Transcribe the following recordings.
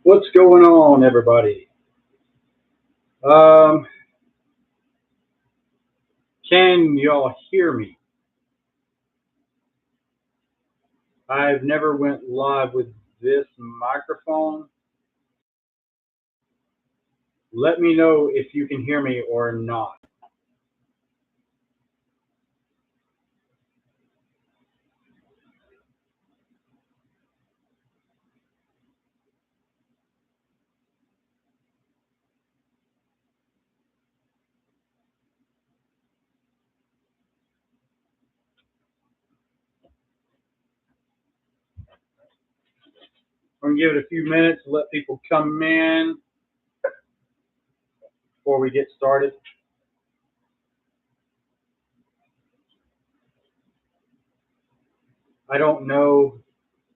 What's going on, everybody? Um, can y'all hear me? I've never went live with this microphone. Let me know if you can hear me or not. I'm gonna give it a few minutes to let people come in before we get started. I don't know.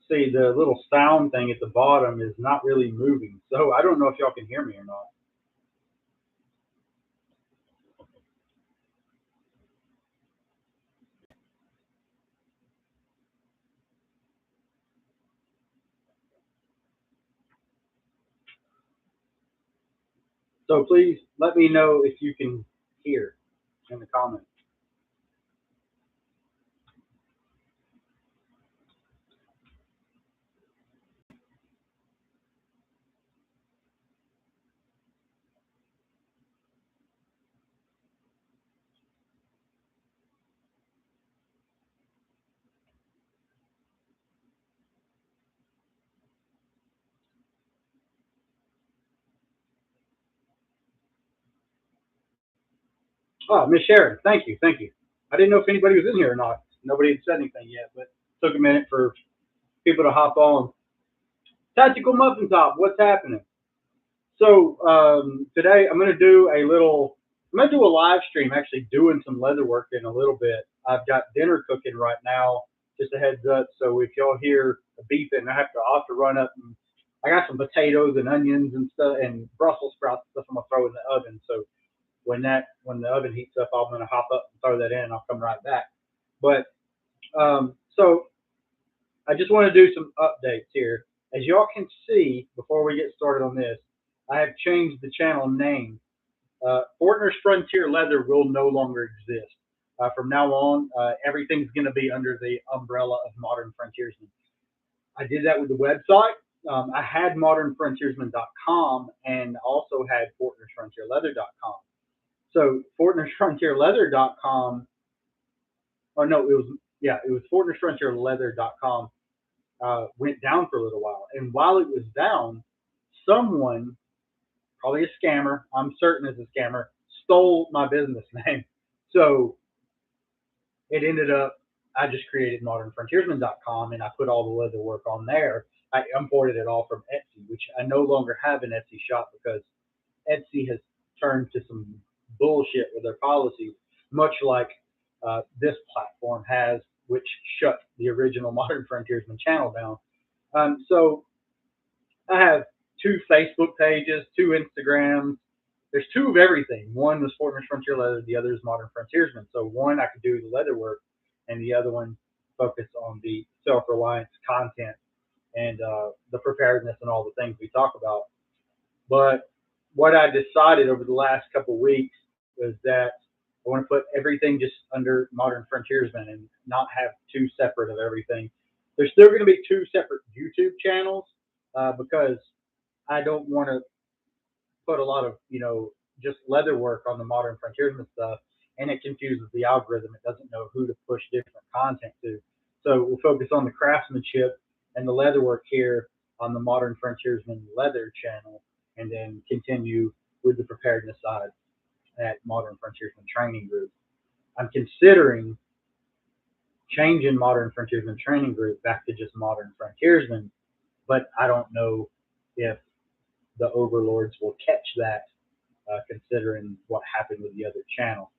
See, the little sound thing at the bottom is not really moving, so I don't know if y'all can hear me or not. So please let me know if you can hear in the comments. Oh, Miss Sharon, thank you, thank you. I didn't know if anybody was in here or not. Nobody had said anything yet, but it took a minute for people to hop on. Tactical Muffin Top, what's happening? So today I'm gonna do a little. I'm gonna do a live stream, actually doing some leather work in a little bit. I've got dinner cooking right now. Just a heads up. So if y'all hear a beeping, I'll have to run up and I got some potatoes and onions and stuff and Brussels sprouts and stuff I'm gonna throw in the oven. So when the oven heats up, I'm gonna hop up and throw that in. And I'll come right back. But so I just want to do some updates here. As y'all can see, before we get started on this, I have changed the channel name. Fortner's Frontier Leather will no longer exist. From now on, everything's going to be under the umbrella of Modern Frontiersman. I did that with the website. I had modernfrontiersman.com and also had fortnersfrontierleather.com. So fortnersfrontierleather.com, or no, it was fortnersfrontierleather.com went down for a little while. And while it was down, someone, probably a scammer, I'm certain it's a scammer, stole my business name. So it ended up, I just created modernfrontiersman.com and I put all the leather work on there. I imported it all from Etsy, which I no longer have an Etsy shop because Etsy has turned to some bullshit with their policies, much like this platform has, which shut the original Modern Frontiersman channel down. So I have two Facebook pages, two Instagrams. There's two of everything. One was Fortner's Frontier Leather, the other is Modern Frontiersman. So one I could do the leather work, and the other one focus on the self-reliance content and the preparedness and all the things we talk about. But what I decided over the last couple of weeks was that I want to put everything just under Modern Frontiersman and not have two separate of everything. There's still going to be two separate YouTube channels because I don't want to put a lot of, just leather work on the Modern Frontiersman stuff, and it confuses the algorithm. It doesn't know who to push different content to. So we'll focus on the craftsmanship and the leather work here on the Modern Frontiersman Leather channel, and then continue with the preparedness side at Modern Frontiersman Training Group. I'm considering changing Modern Frontiersman Training Group back to just Modern Frontiersman, but I don't know if the overlords will catch that, considering what happened with the other channel.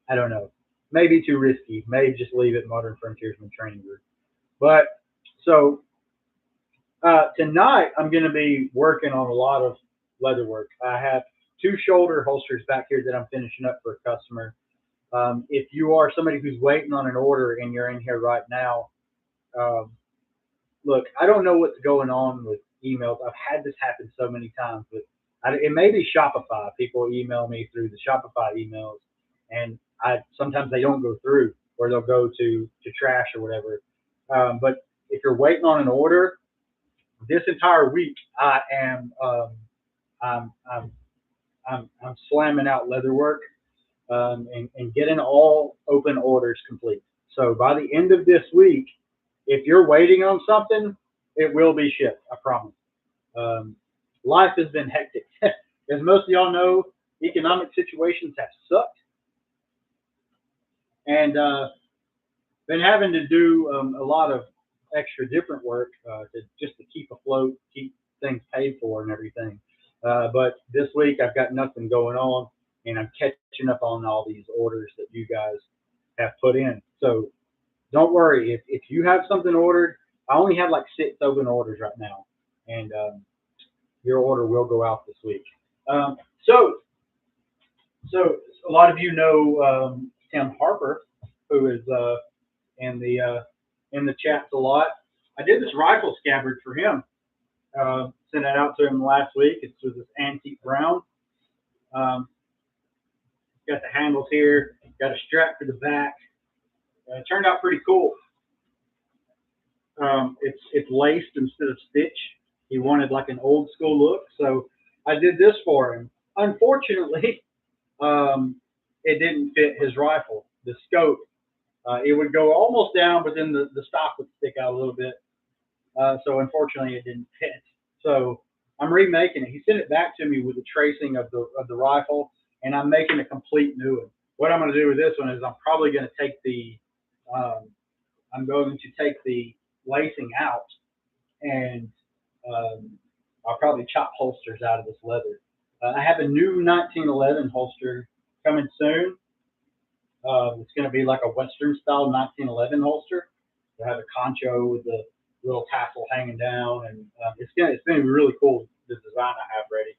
I don't know. Maybe too risky. Maybe just leave it Modern Frontiersman Training Group. But so tonight I'm going to be working on a lot of leather work. I have two shoulder holsters back here that I'm finishing up for a customer. If you are somebody who's waiting on an order and you're in here right now, look, I don't know what's going on with emails. I've had this happen so many times, but it may be Shopify. People email me through the Shopify emails, and I sometimes they don't go through, or they'll go to trash or whatever. But if you're waiting on an order, this entire week I am I'm, I'm I'm slamming out Leatherwork and getting all open orders complete. So by the end of this week, if you're waiting on something, it will be shipped. I promise. Um, Life has been hectic. As most of y'all know, economic situations have sucked, and been having to do a lot of extra different work to just to keep afloat, keep things paid for, and everything. But this week I've got nothing going on, and I'm catching up on all these orders that you guys have put in. So don't worry if you have something ordered. I only have like 6 open orders right now, and your order will go out this week. Um, so so a lot of you know Tim Harper, who is in the uh, in the chats a lot. I did this rifle scabbard for him. Sent it out to him last week. It's with this antique brown. Um, got the handles here. Got a strap for the back. It turned out pretty cool. It's laced instead of stitch. He wanted like an old school look, so I did this for him. Unfortunately, it didn't fit his rifle. The scope, it would go almost down, but then the stock would stick out a little bit. So unfortunately, it didn't fit. So I'm remaking it. He sent it back to me with the tracing of the rifle, and I'm making a complete new one. What I'm going to do with this one is I'm probably going to take um, the lacing out, and um, I'll probably chop holsters out of this leather. I have a new 1911 holster coming soon. It's going to be like a Western style 1911 holster. They have a concho with the little tassel hanging down, and it's going to be really cool. The design I have ready.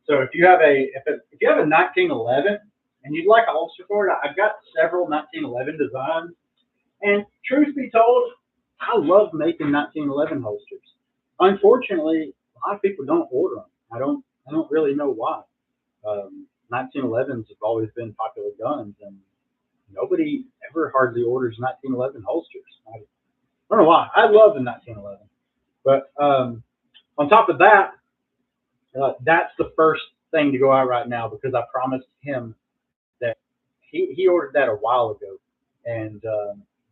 So if you have if you have a 1911 and you'd like a holster for it, I've got several 1911 designs. And truth be told, I love making 1911 holsters. Unfortunately, a lot of people don't order them. I don't really know why. 1911s have always been popular guns, and nobody ever hardly orders 1911 holsters. I don't know why. I love the 1911. But on top of that, that's the first thing to go out right now because I promised him that he ordered that a while ago, and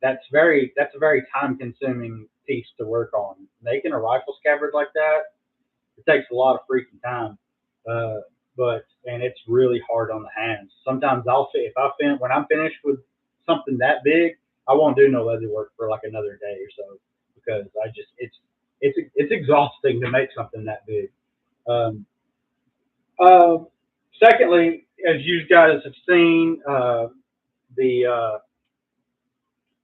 that's a very time consuming piece to work on. Making a rifle scabbard like that, it takes a lot of freaking time. Uh, but and it's really hard on the hands. Sometimes if when I'm finished with something that big, I won't do no leather work for like another day or so because it's exhausting to make something that big. Um, uh, Secondly, as you guys have seen, the uh,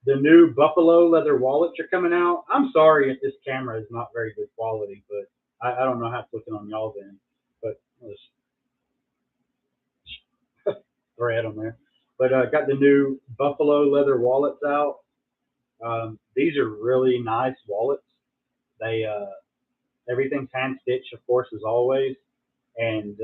the new Buffalo leather wallets are coming out. I'm sorry if this camera is not very good quality, but I don't know how it's looking on y'all's end. But there's thread on there. But got the new Buffalo leather wallets out. These are really nice wallets. They Everything's hand stitched, of course, as always, and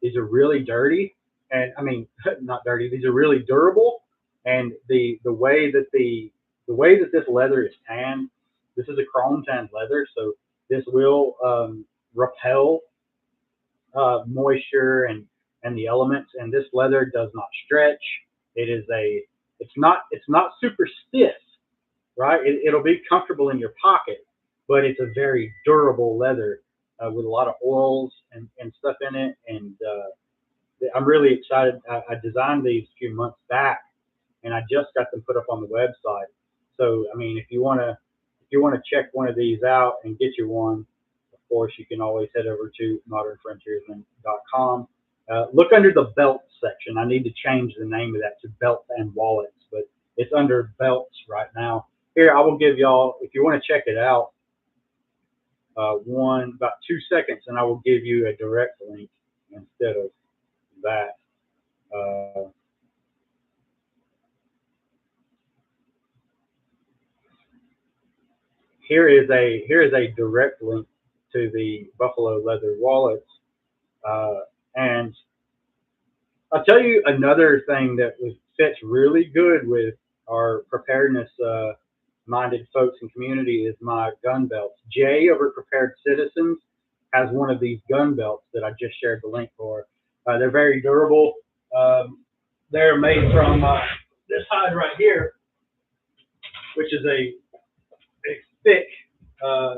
these are really dirty. And I mean, not dirty. These are really durable. And the way that the way that this leather is tanned, this is a chrome tanned leather, so this will repel moisture and the elements. And this leather does not stretch. It is a it's not super stiff, right? It'll be comfortable in your pocket, but it's a very durable leather with a lot of oils and stuff in it. And I'm really excited. I designed these a few months back, and I just got them put up on the website. So I mean, if you want to check one of these out and get you one, of course you can always head over to modernfrontiersman.com. Look under the belt section. I need to change the name of that to belts and wallets, but it's under belts right now. Here, I will give y'all, if you want to check it out, about 2 seconds, and I will give you a direct link instead of that. Here is a direct link to the buffalo leather wallets. And I'll tell you another thing that fits really good with our preparedness minded folks and community is my gun belts. Jay over at Prepared Citizens has one of these gun belts that I just shared the link for. They're very durable. Um, they're made from this hide right here, which is a thick uh,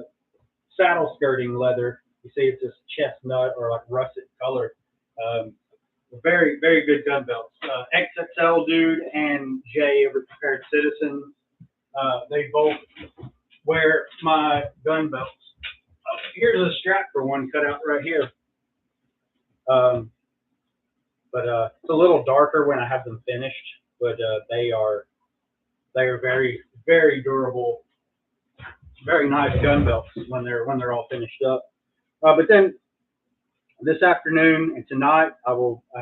saddle skirting leather. You see, it's this chestnut or like russet color. Um, very, very good gun belts. XXL dude and Jay over at Prepared Citizens, they both wear my gun belts. Here's a strap for one cut out right here. Um, but it's a little darker when I have them finished, but they are very, very durable, very nice gun belts when they're all finished up. But then this afternoon and tonight, I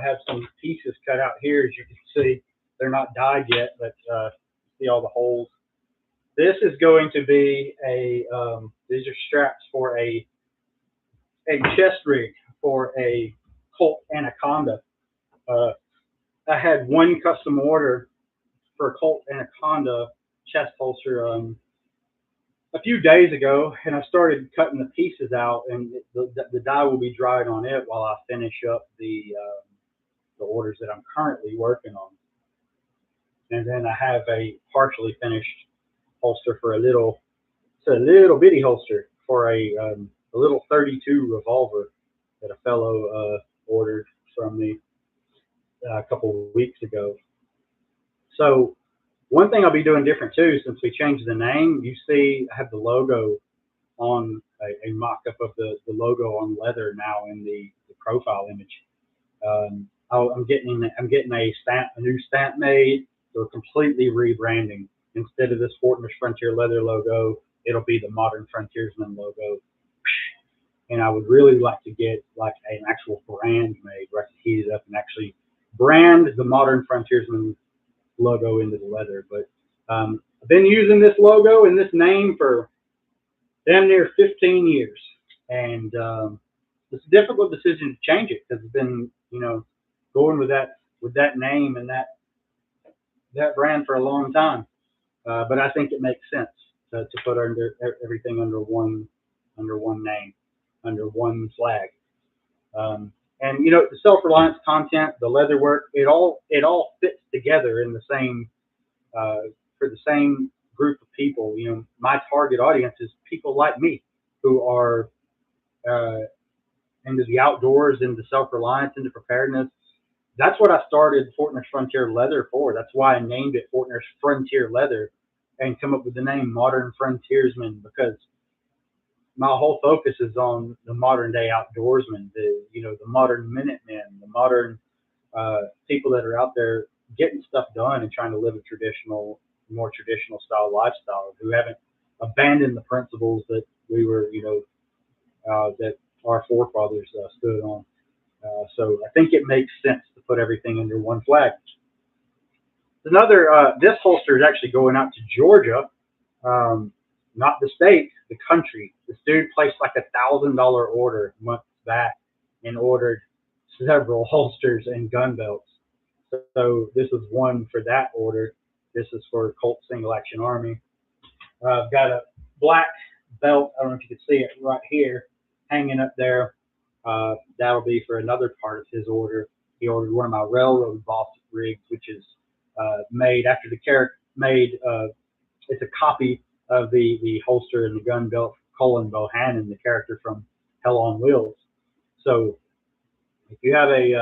have some pieces cut out here. As you can see, they're not dyed yet, but see all the holes. This is going to be these are straps for a chest rig for a Colt Anaconda. I had one custom order for a Colt Anaconda chest holster a few days ago, and I started cutting the pieces out, and the dye will be dried on it while I finish up the orders that I'm currently working on. And then I have a partially finished holster for it's a little bitty holster for a little 32 revolver that a fellow ordered from me a couple of weeks ago. So one thing I'll be doing different too, since we changed the name, you see I have the logo on a mock-up of the logo on leather now in the profile image. I'm getting a new stamp made. They're completely rebranding. Instead of this Fortnite Frontier Leather logo, it'll be the Modern Frontiersman logo. And I would really like to get like an actual brand made where I can heat it up and actually brand the Modern Frontiersman logo into the leather. But I've been using this logo and this name for damn near 15 years. And it's a difficult decision to change it because it's been, going with that name and that brand for a long time. But I think it makes sense to put everything under one name, under one flag. And the self-reliance content, the leatherwork, it all fits together in the same for the same group of people. My target audience is people like me who are into the outdoors, into self-reliance, into preparedness. That's what I started Fortnite Frontier Leather for. That's why I named it Fortnite Frontier Leather and come up with the name Modern Frontiersman, because my whole focus is on the modern day outdoorsman, the modern Minutemen, the modern people that are out there getting stuff done and trying to live a more traditional style lifestyle, who haven't abandoned the principles that we were, that our forefathers stood on. So I think it makes sense to put everything under one flag. This holster is actually going out to Georgia, not the state, the country. This dude placed like $1,000 order months back and ordered several holsters and gun belts. So this is one for that order. This is for Colt Single Action Army. I've got a black belt. I don't know if you can see it right here, hanging up there. That'll be for another part of his order. He ordered one of my railroad boss rigs, which is made after the character made. It's a copy of the holster and the gun belt Colin Bohannon, the character from Hell on Wheels. So if you have a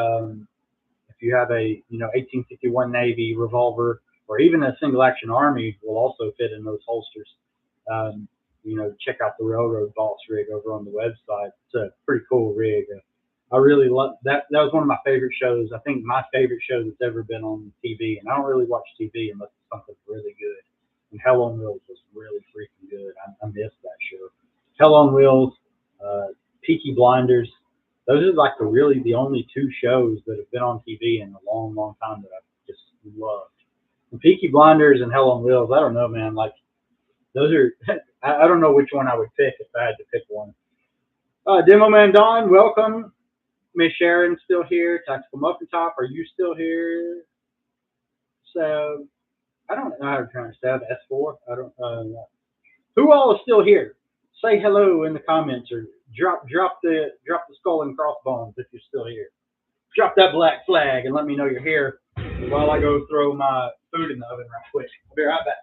1851 Navy revolver, or even a Single Action Army will also fit in those holsters. Check out the Railroad Boss rig over on the website. It's a pretty cool rig. I really love that. That was one of my favorite shows. I think my favorite show that's ever been on TV. And I don't really watch TV unless it's something really good. And Hell on Wheels was really freaking good. I missed that show. Hell on Wheels, Peaky Blinders. Those are like the only two shows that have been on TV in a long, long time that I've just loved. And Peaky Blinders and Hell on Wheels, I don't know, man. Like, those are, I don't know which one I would pick if I had to pick one. Demo Man Don, welcome. Miss Sharon still here. Tactical Muffin Top, are you still here? So I don't know how to pronounce that. S4. I don't. Who all is still here? Say hello in the comments or drop the skull and crossbones if you're still here. Drop that black flag and let me know you're here while I go throw my food in the oven right quick. I'll be right back.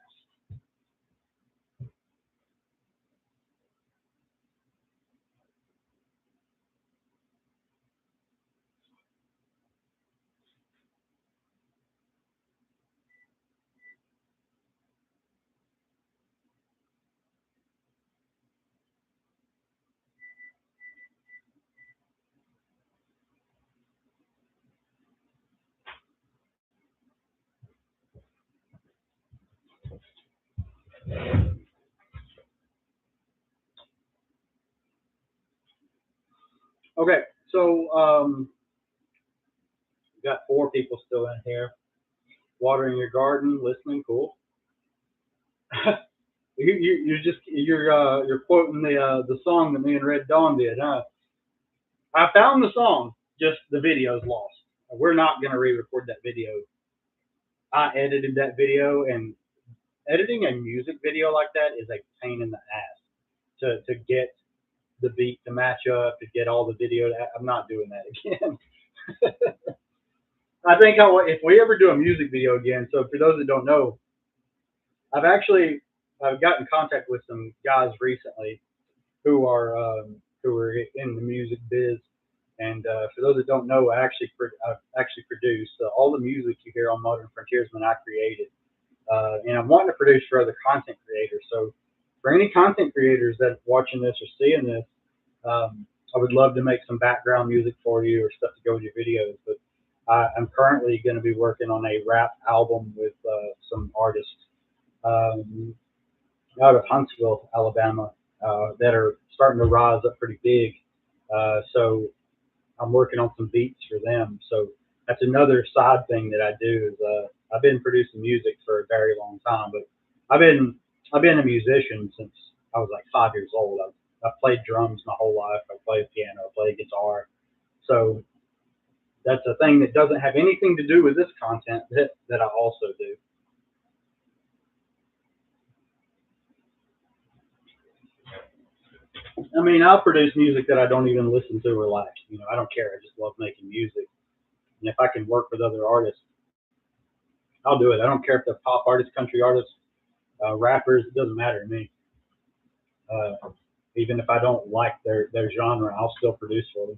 Okay, so we got four people still in here. Watering your garden, listening, cool. You're quoting the song that me and Red Dawn did, huh? I found the song, just the video's lost. We're not gonna re-record that video. I edited that video, and editing a music video like that is a pain in the ass to get the beat to match up, to get all the video. I'm not doing that again. I think if we ever do a music video again. So for those that don't know, I've got in contact with some guys recently who are in the music biz. And for those that don't know, I've actually produced all the music you hear on Modern Frontiersman. I created, and I'm wanting to produce for other content creators. So for any content creators that are watching this or seeing this, I would love to make some background music for you or stuff to go with your videos. But I'm currently going to be working on a rap album with some artists um, out of Huntsville, Alabama, that are starting to rise up pretty big. So I'm working on some beats for them. So that's another side thing that I do is I've been producing music for a very long time, but I've been I've been a musician since I was like 5 years old. I've played drums my whole life. I played piano. I played guitar. So that's a thing that doesn't have anything to do with this content that I also do. I mean, I'll produce music that I don't even listen to or like. I don't care. I just love making music. And if I can work with other artists, I'll do it. I don't care if they're pop artists, country artists, rappers. It doesn't matter to me. Uh, Even if I don't like their genre, I'll still produce for them.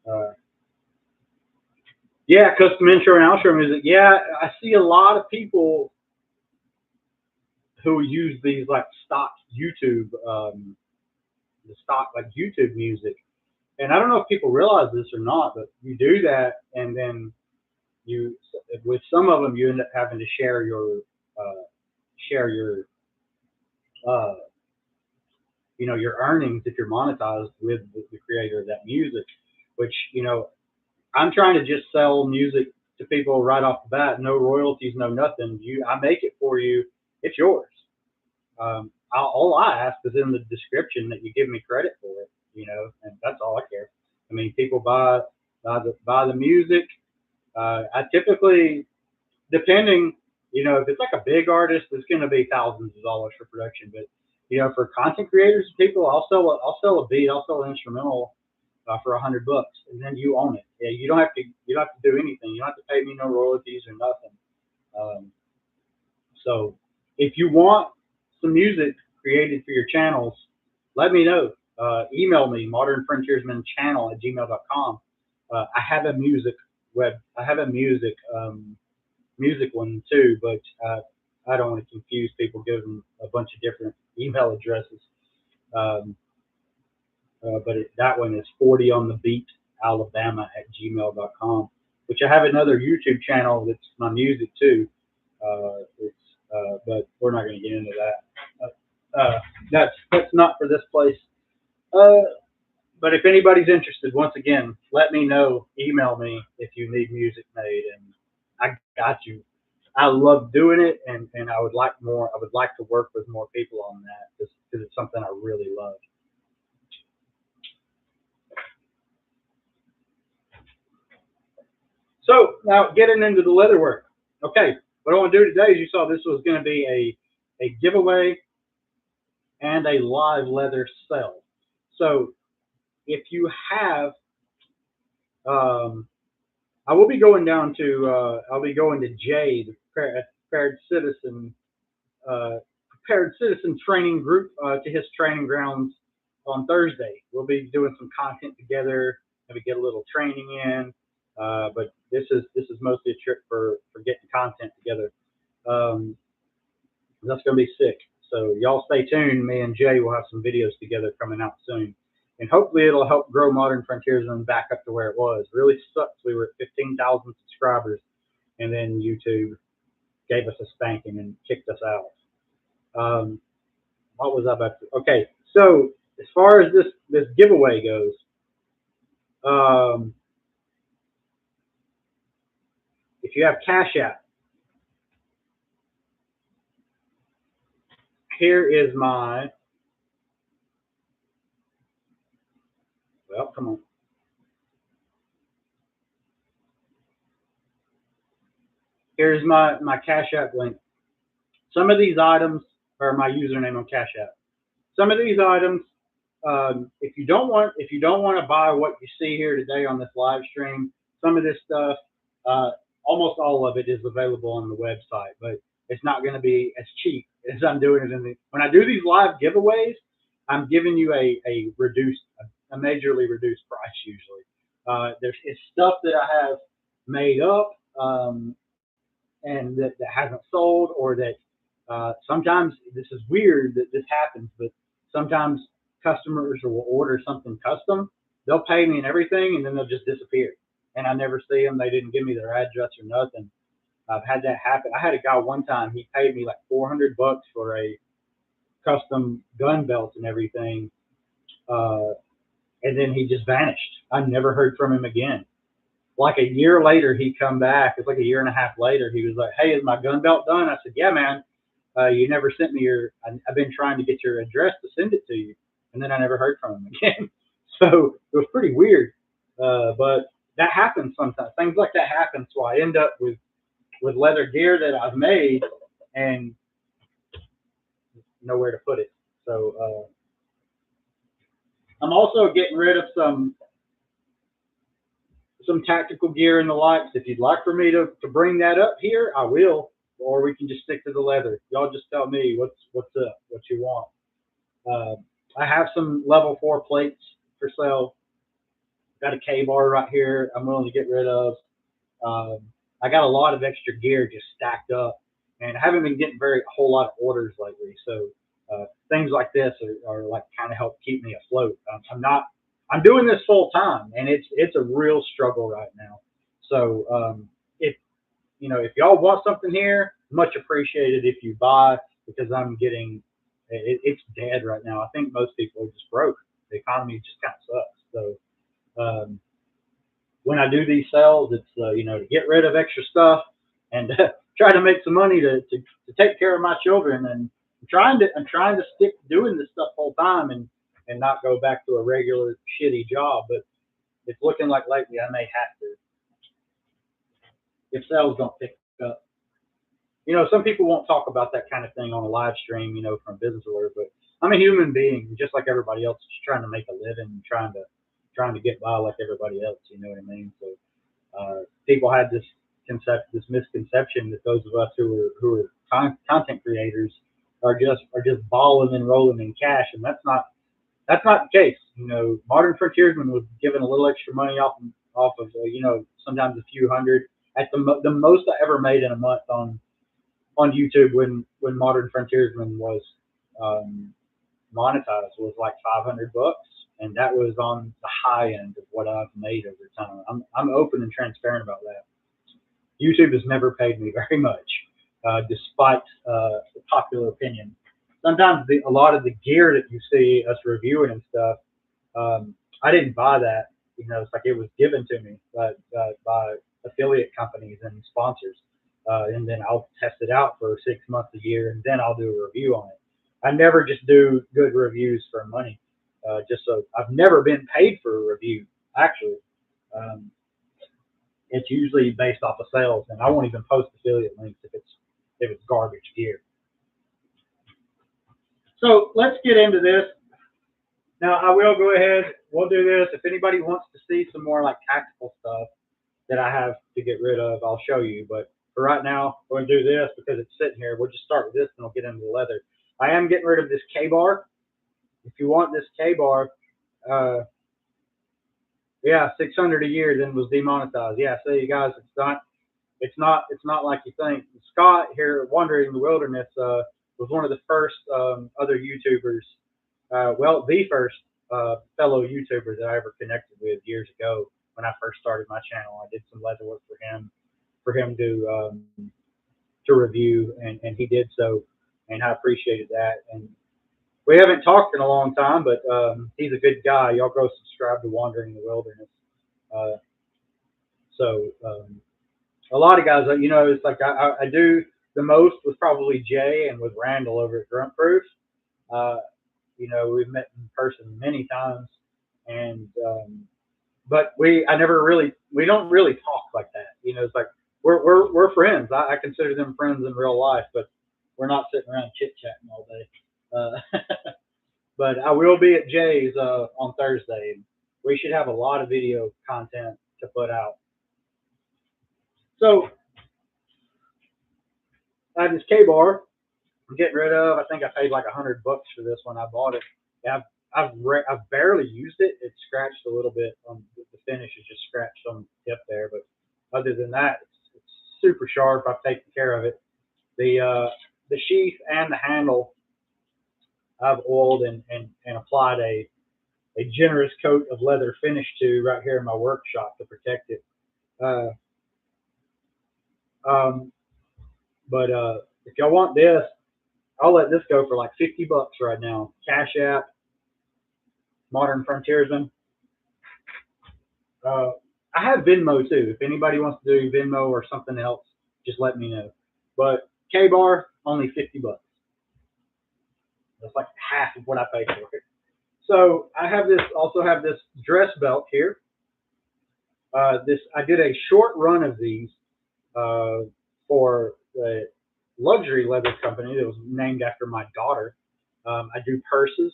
Uh, yeah, custom intro and outro music. Yeah, I see a lot of people who use these like stock YouTube, the stock like YouTube music. And I don't know if people realize this or not, but you do that, and then you, with some of them, you end up having to share your uh, your earnings if you're monetized with the creator of that music, which I'm trying to just sell music to people right off the bat, no royalties, no nothing. I make it for you, it's yours. All I ask is in the description that you give me credit for it, and that's all I care. I mean, people buy the music. I typically, depending, if it's like a big artist, it's going to be thousands of dollars for production. But for content creators, people, I'll sell a beat, I'll sell an instrumental for $100, and then you own it. Yeah, you don't have to do anything. You don't have to pay me no royalties or nothing. Um, so if you want some music created for your channels, let me know. Email me modernfrontiersmanchannel@gmail.com. I have a music one too, but I don't want to confuse people, give them a bunch of different email addresses. Um, but that one is 40 on the beat Alabama@gmail.com, which I have another YouTube channel that's my music too. But we're not going to get into that. That's not for this place. Uh, but if anybody's interested, once again, let me know. Email me if you need music made, and I got you. I love doing it, and I would like more. I would like to work with more people on that because it's something I really love. So now getting into the leather work. Okay, what I want to do today is you saw this was going to be a giveaway and a live leather sell. So if you have, um, I will be going down to, I'll be going to Jay, the prepared citizen, uh, prepared citizen training group, to his training grounds on Thursday. We'll be doing some content together, maybe get a little training in. But this is mostly a trip for getting content together. Um, that's gonna be sick. So y'all stay tuned. Me and Jay will have some videos together coming out soon, and hopefully it'll help grow Modern Frontiersman back up to where it was. Really sucks. We were at 15,000 subscribers, and then YouTube gave us a spanking and kicked us out. What was I about to? Okay, so as far as this giveaway goes, um, if you have Cash App, here is my. Well, come on. Here's my Cash App link. Some of these items are my username on Cash App. Some of these items, if you don't want to buy what you see here today on this live stream, some of this stuff, almost all of it is available on the website, but it's not going to be as cheap as I'm doing it when I do these live giveaways. I'm giving you a majorly reduced price usually. It's stuff that I have made up, and that hasn't sold, or that sometimes this is weird that this happens, but sometimes customers will order something custom. They'll pay me and everything, and then they'll just disappear, and I never see them. They didn't give me their address or nothing. I've had that happen. I had a guy one time. He paid me like $400 for a custom gun belt and everything, uh, and then he just vanished. I never heard from him again. Like a year later, he come back. It's like a year and a half later. He was like, "Hey, is my gun belt done?" I said, "Yeah, man. You never sent me your. I've been trying to get your address to send it to you, and then I never heard from him again." So it was pretty weird. But that happens sometimes. Things like that happen. So I end up with leather gear that I've made and nowhere to put it. So I'm also getting rid of some tactical gear and the likes. If you'd like for me to bring that up here, I will, or we can just stick to the leather. Y'all just tell me what's up, what you want. Uh, I have some level 4 plates for sale. Got a K-bar right here I'm willing to get rid of. Um, I got a lot of extra gear just stacked up, and I haven't been getting a whole lot of orders lately. So things like this are like kind of help keep me afloat. I'm doing this full time, and it's a real struggle right now. So if y'all want something here, much appreciated if you buy, because I'm getting it's dead right now. I think most people are just broke. The economy just kind of sucks. So when I do these sales, it's to get rid of extra stuff and try to make some money to take care of my children. And I'm trying to stick doing this stuff full time and not go back to a regular shitty job. But it's looking like lately I may have to if sales don't pick up. Some people won't talk about that kind of thing on a live stream, from Business Alert, but I'm a human being just like everybody else, just trying to make a living and trying to get by like everybody else. You know what I mean? So people had this misconception that those of us who are content creators are just balling and rolling in cash, and that's not the case. Modern Frontiersman was given a little extra money off of sometimes a few hundred. At the most I ever made in a month on YouTube when Modern Frontiersman was monetized was like $500, and that was on the high end of what I've made over time. I'm open and transparent about that. YouTube has never paid me very much, despite the popular opinion. Sometimes a lot of the gear that you see us reviewing and stuff, I didn't buy that. It's like it was given to me by affiliate companies and sponsors, and then I'll test it out for 6 months, a year, and then I'll do a review on it. I never just do good reviews for money. Just so I've never been paid for a review, actually. Um, it's usually based off of sales, and I won't even post affiliate links if it's garbage gear. So let's get into this. Now I will go ahead. We'll do this. If anybody wants to see some more like tactical stuff that I have to get rid of, I'll show you. But for right now, we're going to do this because it's sitting here. We'll just start with this and we'll get into the leather. I am getting rid of this K-bar. If you want this K-bar, yeah, 600 a year, then was demonetized. Yeah, so you guys, it's not like you think. Scott here, Wandering in the Wilderness, was one of the first other YouTubers, well, the first fellow YouTuber that I ever connected with years ago when I first started my channel. I did some leather work for him to review, and he did so, and I appreciated that. And we haven't talked in a long time, but he's a good guy. Y'all go subscribe to Wandering in the Wilderness. A lot of guys, you know, it's like I do the most with probably Jay and with Randall over at Grunt Proof. You know, we've met in person many times, and but we don't really talk like that. You know, it's like we're friends. I consider them friends in real life, but we're not sitting around chit chatting all day. But I will be at Jay's on Thursday. We should have a lot of video content to put out. So I have this K-bar I'm getting rid of. I think I paid like $100 for this when I bought it. Yeah, I've barely used it. It's scratched a little bit. The finish is just scratched on the tip there, but other than that, it's super sharp. I've taken care of it. The sheath and the handle I've oiled and applied a generous coat of leather finish to right here in my workshop to protect it. But if y'all want this, I'll let this go for like $50 right now. Cash App, Modern Frontiersman. I have Venmo too. If anybody wants to do Venmo or something else, just let me know. But K-bar, only $50. That's like half of what I paid for it. So I also have this dress belt here. I did a short run of these for the luxury leather company that was named after my daughter. I do purses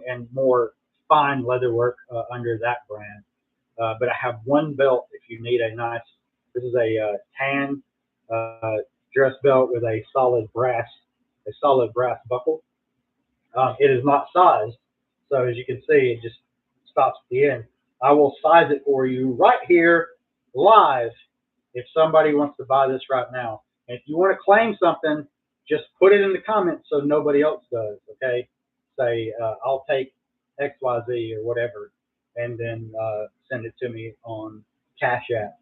and more fine leather work under that brand. But I have one belt if you need a nice. This is a tan dress belt with a solid brass buckle. It is not sized, so as you can see, it just stops at the end. I will size it for you right here, live, if somebody wants to buy this right now. And if you want to claim something, just put it in the comments so nobody else does, okay? Say, I'll take XYZ or whatever, and then send it to me on Cash App.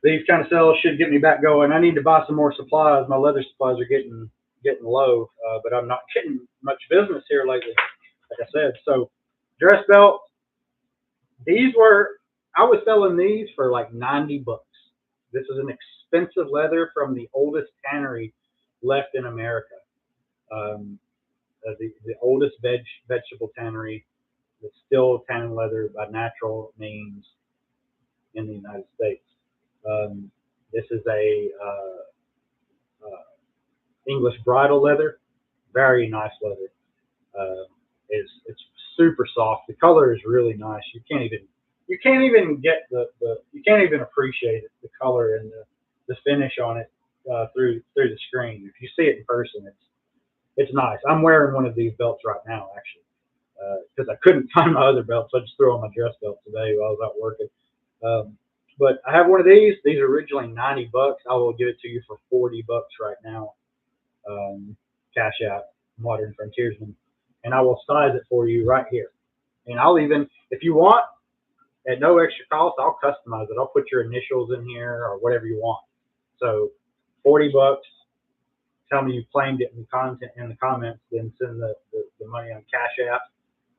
These kind of sales should get me back going. I need to buy some more supplies. My leather supplies are getting low, but I'm not getting much business here lately, like I said. So dress belt, I was selling these for like $90. This is an expensive leather from the oldest tannery left in America. The oldest vegetable tannery that's still tanning leather by natural means in the United States. This is a English bridal leather, very nice leather. It's super soft. The color is really nice. You can't even appreciate it, the color and the finish on it through the screen. If you see it in person, it's nice. I'm wearing one of these belts right now, actually, because I couldn't find my other belt, so I just threw on my dress belt today while I was out working. But I have one of these. These are originally $90. I will give it to you for $40 right now. Cash App, Modern Frontiersman, and I will size it for you right here. And I'll even, if you want, at no extra cost, I'll customize it. I'll put your initials in here or whatever you want. So $40. Tell me you claimed it in the comments, then send the money on Cash App,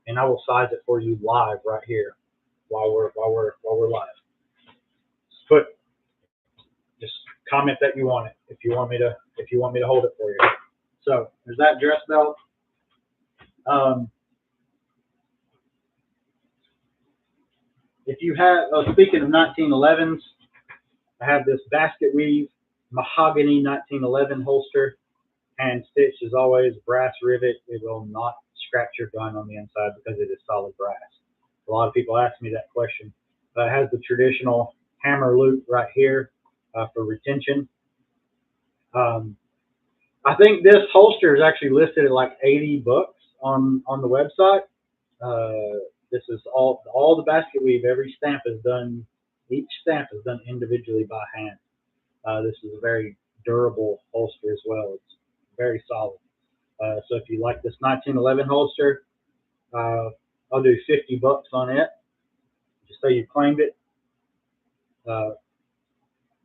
and I will size it for you live right here while we're live. Just comment that you want it if you want me to hold it for you. So there's that dress belt. if you have, speaking of 1911s, I have this basket weave mahogany 1911 holster, hand stitched as always, brass rivet. It will not scratch your gun on the inside because it is solid brass. A lot of people ask me that question. It has the traditional hammer loop right here for retention. I think this holster is actually listed at like 80 bucks on the website. This is all the basket weave. Every stamp is done. Each stamp is done individually by hand. This is a very durable holster as well. It's very solid. So if you like this 1911 holster, I'll do 50 bucks on it. Just say you claimed it.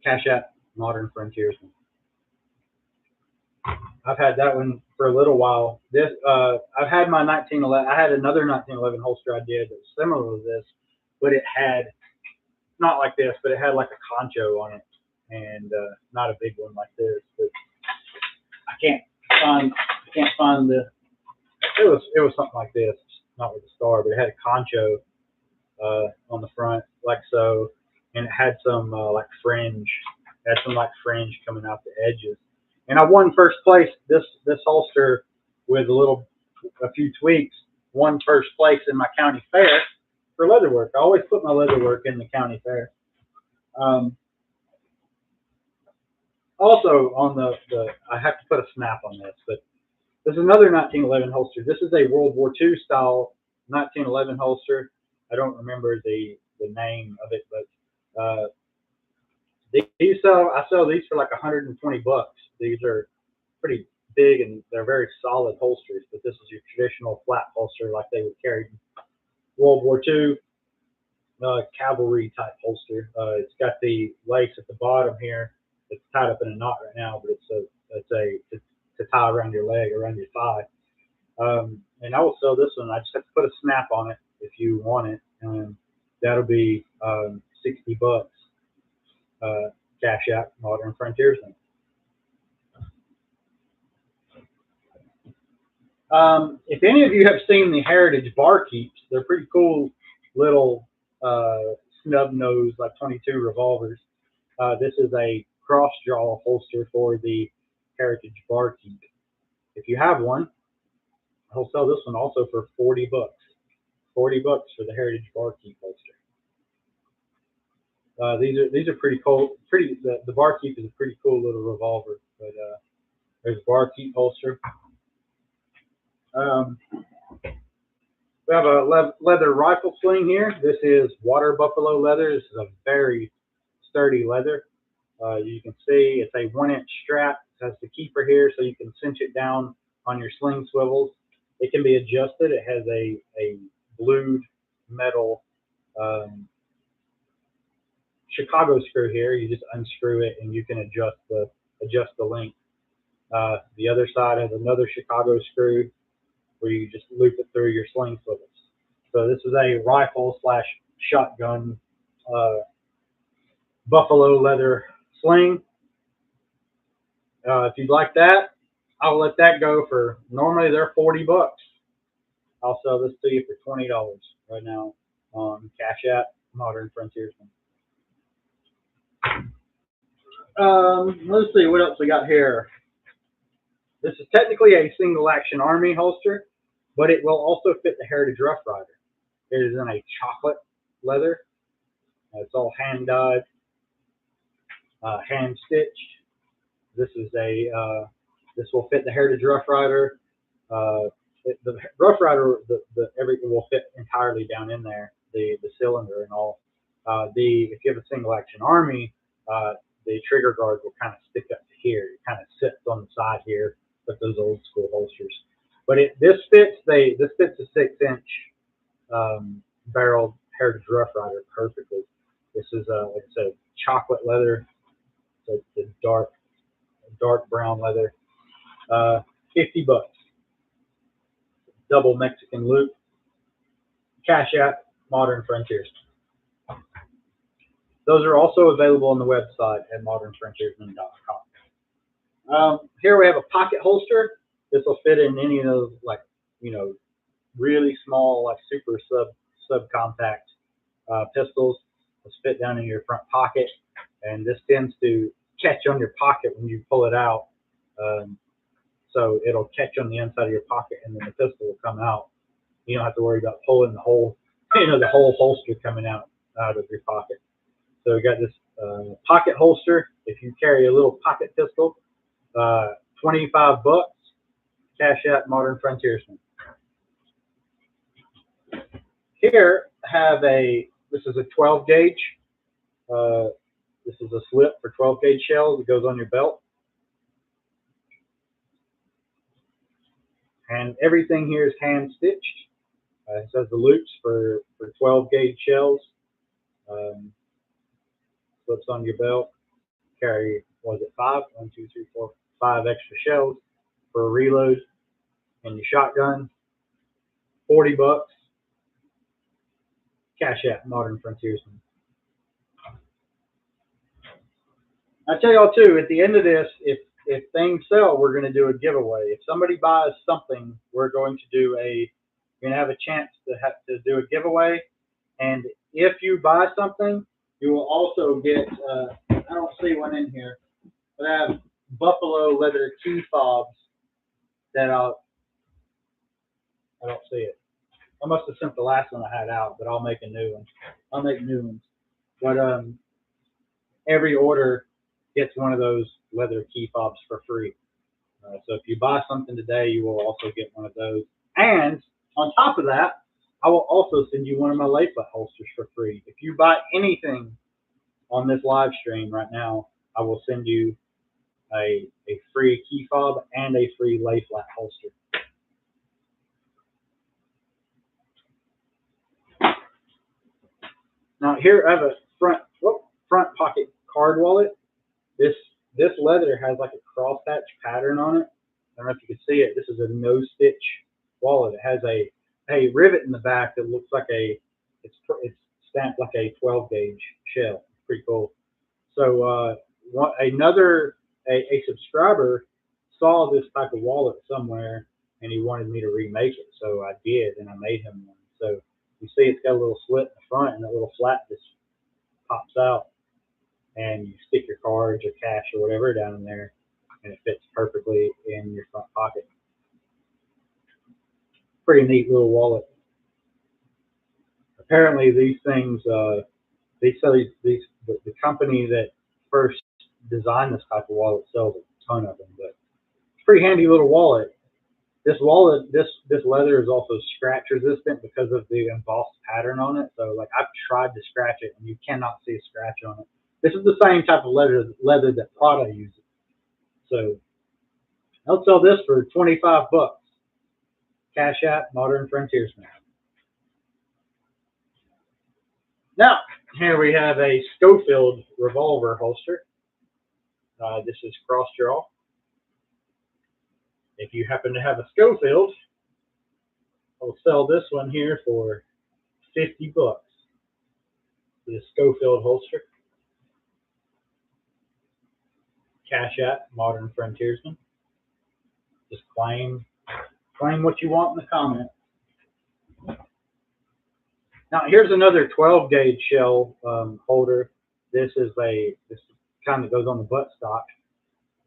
Cash App Modern Frontiersman. I've had that one for a little while. This I've had my 1911. I had another 1911 holster I did that was similar to this, but it had not like this, but it had like a concho on it, and not a big one like this. But I can't find the. It was something like this, not with a star, but it had a concho on the front, like so, and it had some like fringe. It had some like fringe coming out the edges. And I won first place. This holster with a few tweaks won first place in my county fair for leatherwork. I always put my leatherwork in the county fair. Also on the I have to put a snap on this, but this is another 1911 holster. This is a World War II style 1911 holster. I don't remember the name of it, but I sell these for like 120 bucks. These are pretty big and they're very solid holsters, but this is your traditional flat holster like they would carry in World War II cavalry type holster. It's got the lace at the bottom here. It's tied up in a knot right now, but to tie around your leg, around your thigh. And I will sell this one. I just have to put a snap on it if you want it, and that'll be 60 bucks. Cash App Modern Frontiersman. If any of you have seen the Heritage bar keeps, they're pretty cool little snub nose like 22 revolvers. This is a cross jaw holster for the Heritage bar keep. If you have one, I'll sell this one also for 40 bucks. 40 bucks for the Heritage bar keep holster. These are pretty cool. The bar keep is a pretty cool little revolver. But there's a bar keep holster. We have a leather rifle sling here. This is water buffalo leather. This is a very sturdy leather. You can see it's a 1-inch strap. It has the keeper here, so you can cinch it down on your sling swivels. It can be adjusted. It has a blued metal Chicago screw here. You just unscrew it and you can adjust the length. The other side has another Chicago screw where you just loop it through your sling swivels. So this is a rifle / shotgun buffalo leather sling. If you'd like that, I'll let that go for, normally they're 40 bucks. I'll sell this to you for $20 right now on Cash App Modern Frontiersman. Let's see what else we got here. This is technically a single action army holster, but it will also fit the Heritage Rough Rider. It is in a chocolate leather. It's all hand dyed, hand stitched. This will fit the Heritage Rough Rider. The Rough Rider, everything will fit entirely down in there, the cylinder and all. If you have a single action army, the trigger guard will kind of stick up to here. It kind of sits on the side here, like those old school holsters. But this fits a 6-inch barreled Heritage Rough Rider perfectly. This is like I said, chocolate leather. So it's a dark brown leather. 50 bucks. Double Mexican loop. Cash App Modern Frontiersman. Those are also available on the website at modernfrontiersman.com. Here we have a pocket holster. This will fit in any of those, like, really small, like super subcompact pistols will fit down in your front pocket, and this tends to catch on your pocket when you pull it out. Um, so it'll catch on the inside of your pocket, and then the pistol will come out. You don't have to worry about pulling the whole, the whole holster coming out of your pocket. So we got this pocket holster. If you carry a little pocket pistol, $25. Cash out Modern Frontiersman. Here this is a 12 gauge. This is a slip for 12 gauge shells that goes on your belt. And everything here is hand stitched. It says the loops for 12 gauge shells. Slips on your belt. Carry, what is it, 5? 1, 2, 3, 4, 5 extra shells for a reload. And your shotgun, $40. Cash out Modern Frontiersman. I tell y'all too, at the end of this, if things sell, we're going to do a giveaway. If somebody buys something, we're going to have a chance to do a giveaway. And if you buy something, you will also get, I don't see one in here, but I have buffalo leather key fobs that I don't see it. I must have sent the last one I had out, but I'll make a new one. I'll make new ones. But every order gets one of those leather key fobs for free. So if you buy something today, you will also get one of those. And on top of that, I will also send you one of my lay flat holsters for free. If you buy anything on this live stream right now, I will send you a free key fob and a free lay flat holster. Now here I have a front pocket card wallet. This leather has like a crosshatch pattern on it. I don't know if you can see it. This is a no stitch wallet. It has a rivet in the back that looks like it's stamped like a 12 gauge shell. It's pretty cool. So a subscriber saw this type of wallet somewhere and he wanted me to remake it. So I did, and I made him one. So you see it's got a little slit in the front and a little flap just pops out, and you stick your cards or cash or whatever down in there, and it fits perfectly in your front pocket. Pretty neat little wallet. Apparently these things, the company that first designed this type of wallet sells a ton of them, but it's a pretty handy little wallet. This leather is also scratch resistant because of the embossed pattern on it. So like I've tried to scratch it and you cannot see a scratch on it. This is the same type of leather that Prada uses. So I'll sell this for $25. Cash out Modern Frontiersman. Now here we have a Schofield revolver holster. This is cross draw. If you happen to have a Schofield, I'll sell this one here for $50. This Schofield holster. Cash out Modern Frontiersman. Just claim what you want in the comment. Now here's another 12 gauge shell holder. This kind of goes on the buttstock.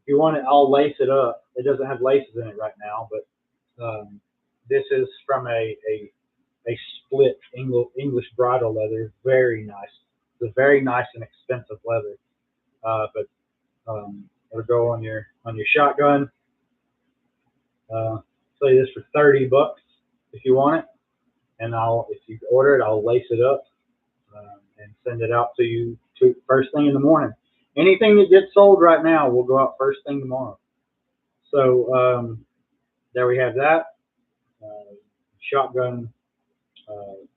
If you want it, I'll lace it up. It doesn't have laces in it right now, but this is from a split English bridle leather. Very nice. It's a very nice and expensive leather, but it'll go on your shotgun. Say this for $30 if you want it, and if you order it, I'll lace it up and send it out to you first thing in the morning. Anything that gets sold right now will go out first thing tomorrow. So there we have that shotgun. What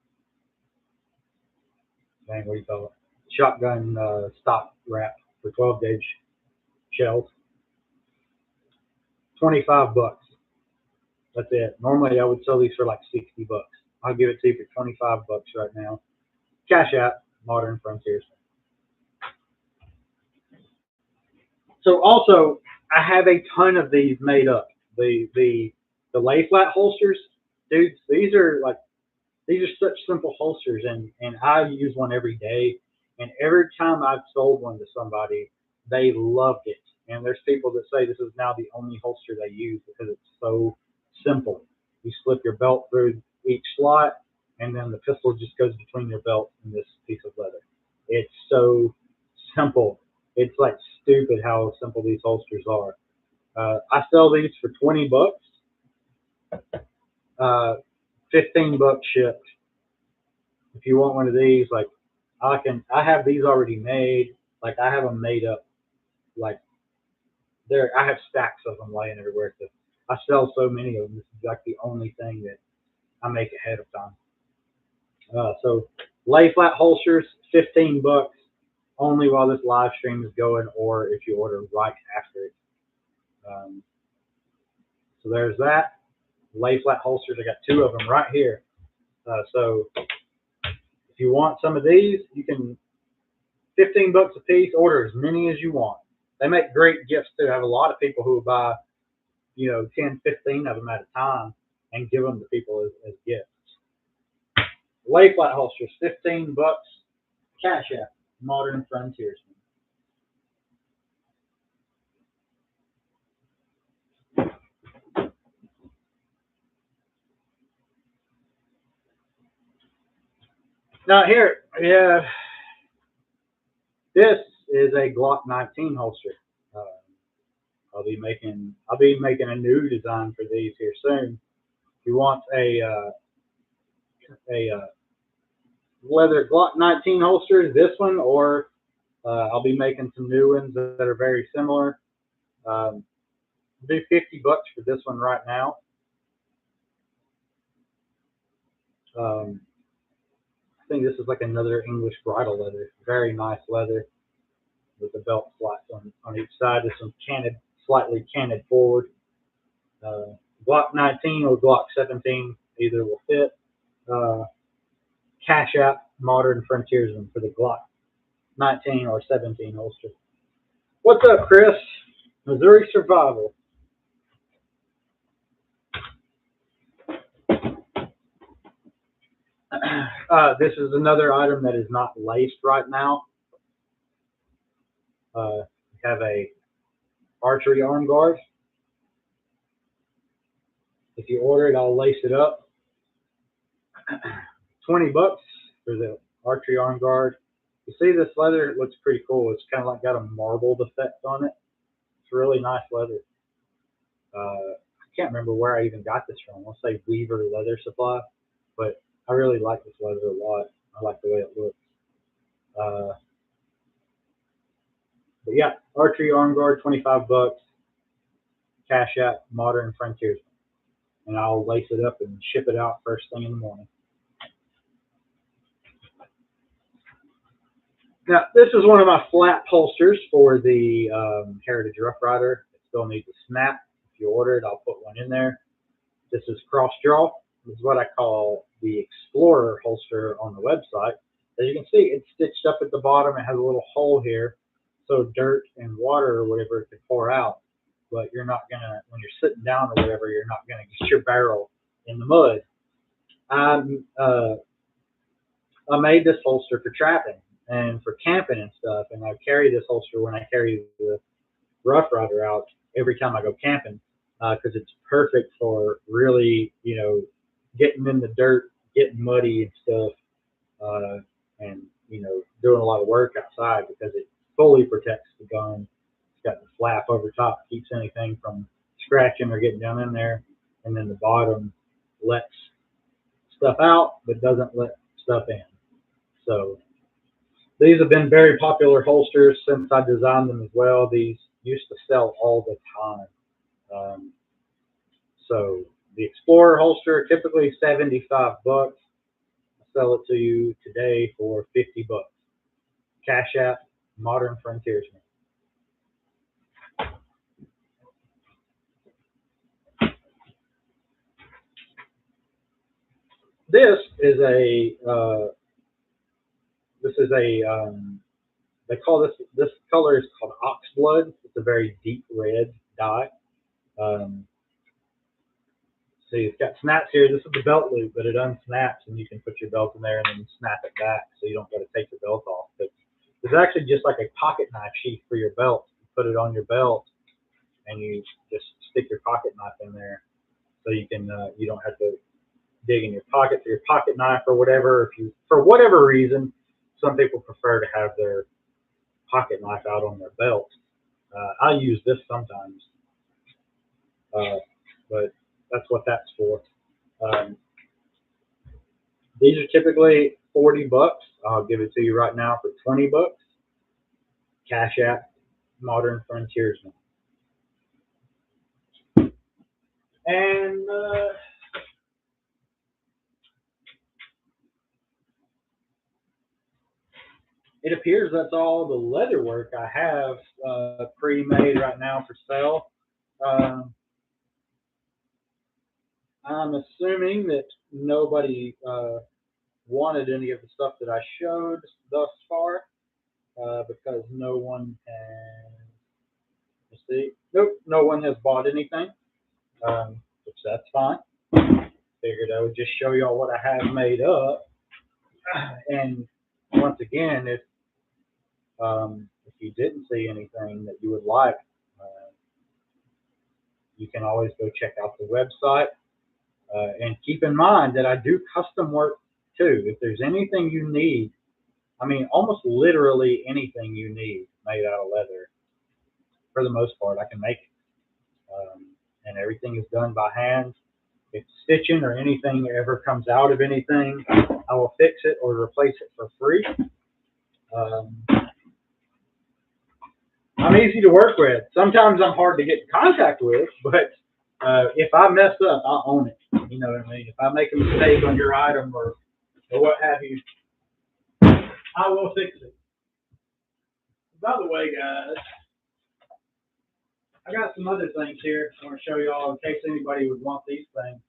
do you call it? Shotgun stock wrap for 12 gauge shells. $25. That's it. Normally I would sell these for like $60. I'll give it to you for $25 right now. Cash out Modern Frontiersman. So also I have a ton of these made up. The lay flat holsters, dudes. These are These are such simple holsters, and I use one every day. And every time I've sold one to somebody, they loved it. And there's people that say this is now the only holster they use because it's so simple. You slip your belt through each slot, and then the pistol just goes between your belt and this piece of leather. It's so simple. It's like stupid how simple these holsters are. I sell these for 20 bucks, 15 bucks shipped. If you want one of these, like I have these already made. Like I have them made up. Like I have stacks of them laying everywhere. So I sell so many of them. This is like the only thing that I make ahead of time. So lay flat holsters, 15 bucks only while this live stream is going, or if you order right after it. So there's that. Lay flat holsters. I got two of them right here. So if you want some of these, you can 15 bucks a piece. Order as many as you want. They make great gifts too. I have a lot of people who buy, 10, 15 of them at a time and give them to people as gifts. Lay flat holsters, 15 bucks. Cash App, Modern Frontiersman. Now here, yeah, this is a Glock 19 holster. Uh, I'll be making a new design for these here soon. If you want a leather Glock 19 holster, this one, or I'll be making some new ones that are very similar. Um, do 50 bucks for this one right now. I think this is like another English bridle leather. Very nice leather with the belt slots on each side. This one's slightly canted forward. Glock 19 or Glock 17, either will fit. Cash App, Modern Frontiersman for the Glock 19 or 17 holster. What's up, Chris? Missouri Survival. This is another item that is not laced right now. We have a archery arm guard. If you order it, I'll lace it up. 20 bucks for the archery arm guard. You see this leather? It looks pretty cool. It's kind of like got a marbled effect on it. It's really nice leather. I can't remember where I even got this from. I'll say Weaver Leather Supply, but I really like this leather a lot. I like the way it looks. But yeah, archery arm guard, 25 bucks. Cash App, Modern Frontiersman. And I'll lace it up and ship it out first thing in the morning. Now, this is one of my flat holsters for the Heritage Rough Rider. It still needs a snap. If you order it, I'll put one in there. This is cross draw. This is what I call the Explorer holster on the website. As you can see, it's stitched up at the bottom. It has a little hole here, so dirt and water or whatever can pour out. But you're not gonna, when you're sitting down or whatever, you're not gonna get your barrel in the mud. I made this holster for trapping and for camping and stuff, and I carry this holster when I carry the Rough Rider out every time I go camping because it's perfect for really, getting in the dirt, getting muddy and stuff, and doing a lot of work outside because it fully protects the gun. It's got the flap over top, keeps anything from scratching or getting down in there, and then the bottom lets stuff out but doesn't let stuff in. So these have been very popular holsters since I designed them as well. These used to sell all the time. So the Explorer holster, typically 75 bucks. I'll sell it to you today for 50 bucks. Cash App, Modern Frontiersman. This is they call this color is called oxblood. It's a very deep red dye. See, it's got snaps here. This is the belt loop, but it unsnaps, and you can put your belt in there and then snap it back, so you don't got to take your belt off. But it's actually just like a pocket knife sheath for your belt. You put it on your belt, and you just stick your pocket knife in there, so you can you don't have to dig in your pocket for your pocket knife or whatever. If you, for whatever reason, some people prefer to have their pocket knife out on their belt. I use this sometimes, but that's what that's for. Um, these are typically $40. I'll give it to you right now for $20. Cash App, Modern Frontiersman. And it appears that's all the leather work I have pre-made right now for sale. Um, I'm assuming that nobody wanted any of the stuff that I showed thus far because no one has, let's see, nope, no one has bought anything, which that's fine. Figured I would just show y'all what I have made up. And once again, if you didn't see anything that you would like, you can always go check out the website. And keep in mind that I do custom work too. If there's anything you need, I mean, almost literally anything you need made out of leather, for the most part, I can make it. And everything is done by hand. If stitching or anything ever comes out of anything, I will fix it or replace it for free. I'm easy to work with. Sometimes I'm hard to get in contact with, but if I mess up, I'll own it. You know what I mean? If I make a mistake on your item or what have you, I will fix it. By the way, guys, I got some other things here I want to show you all in case anybody would want these things.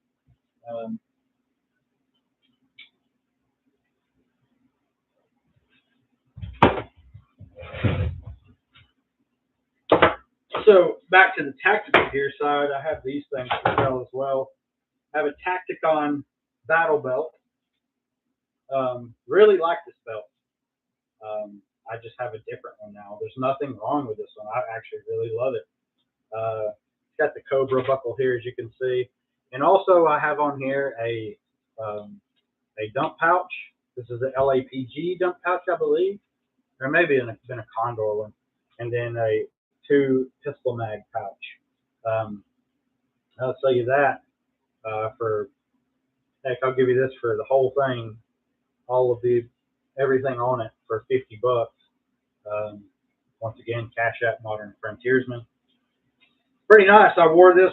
So back to the tactical gear side, I have these things for sale as well. I have a Tacticon battle belt. Really like this belt. I just have a different one now. There's nothing wrong with this one. I actually really love it. It's got the Cobra buckle here, as you can see. And also I have on here a dump pouch. This is the LAPG dump pouch, I believe. Or maybe been a Condor one. And then a 2 pistol mag pouch. I'll tell you that for, heck, I'll give you this for the whole thing, all of everything on it for $50. Once again, Cash App, Modern Frontiersman. Pretty nice. I wore this.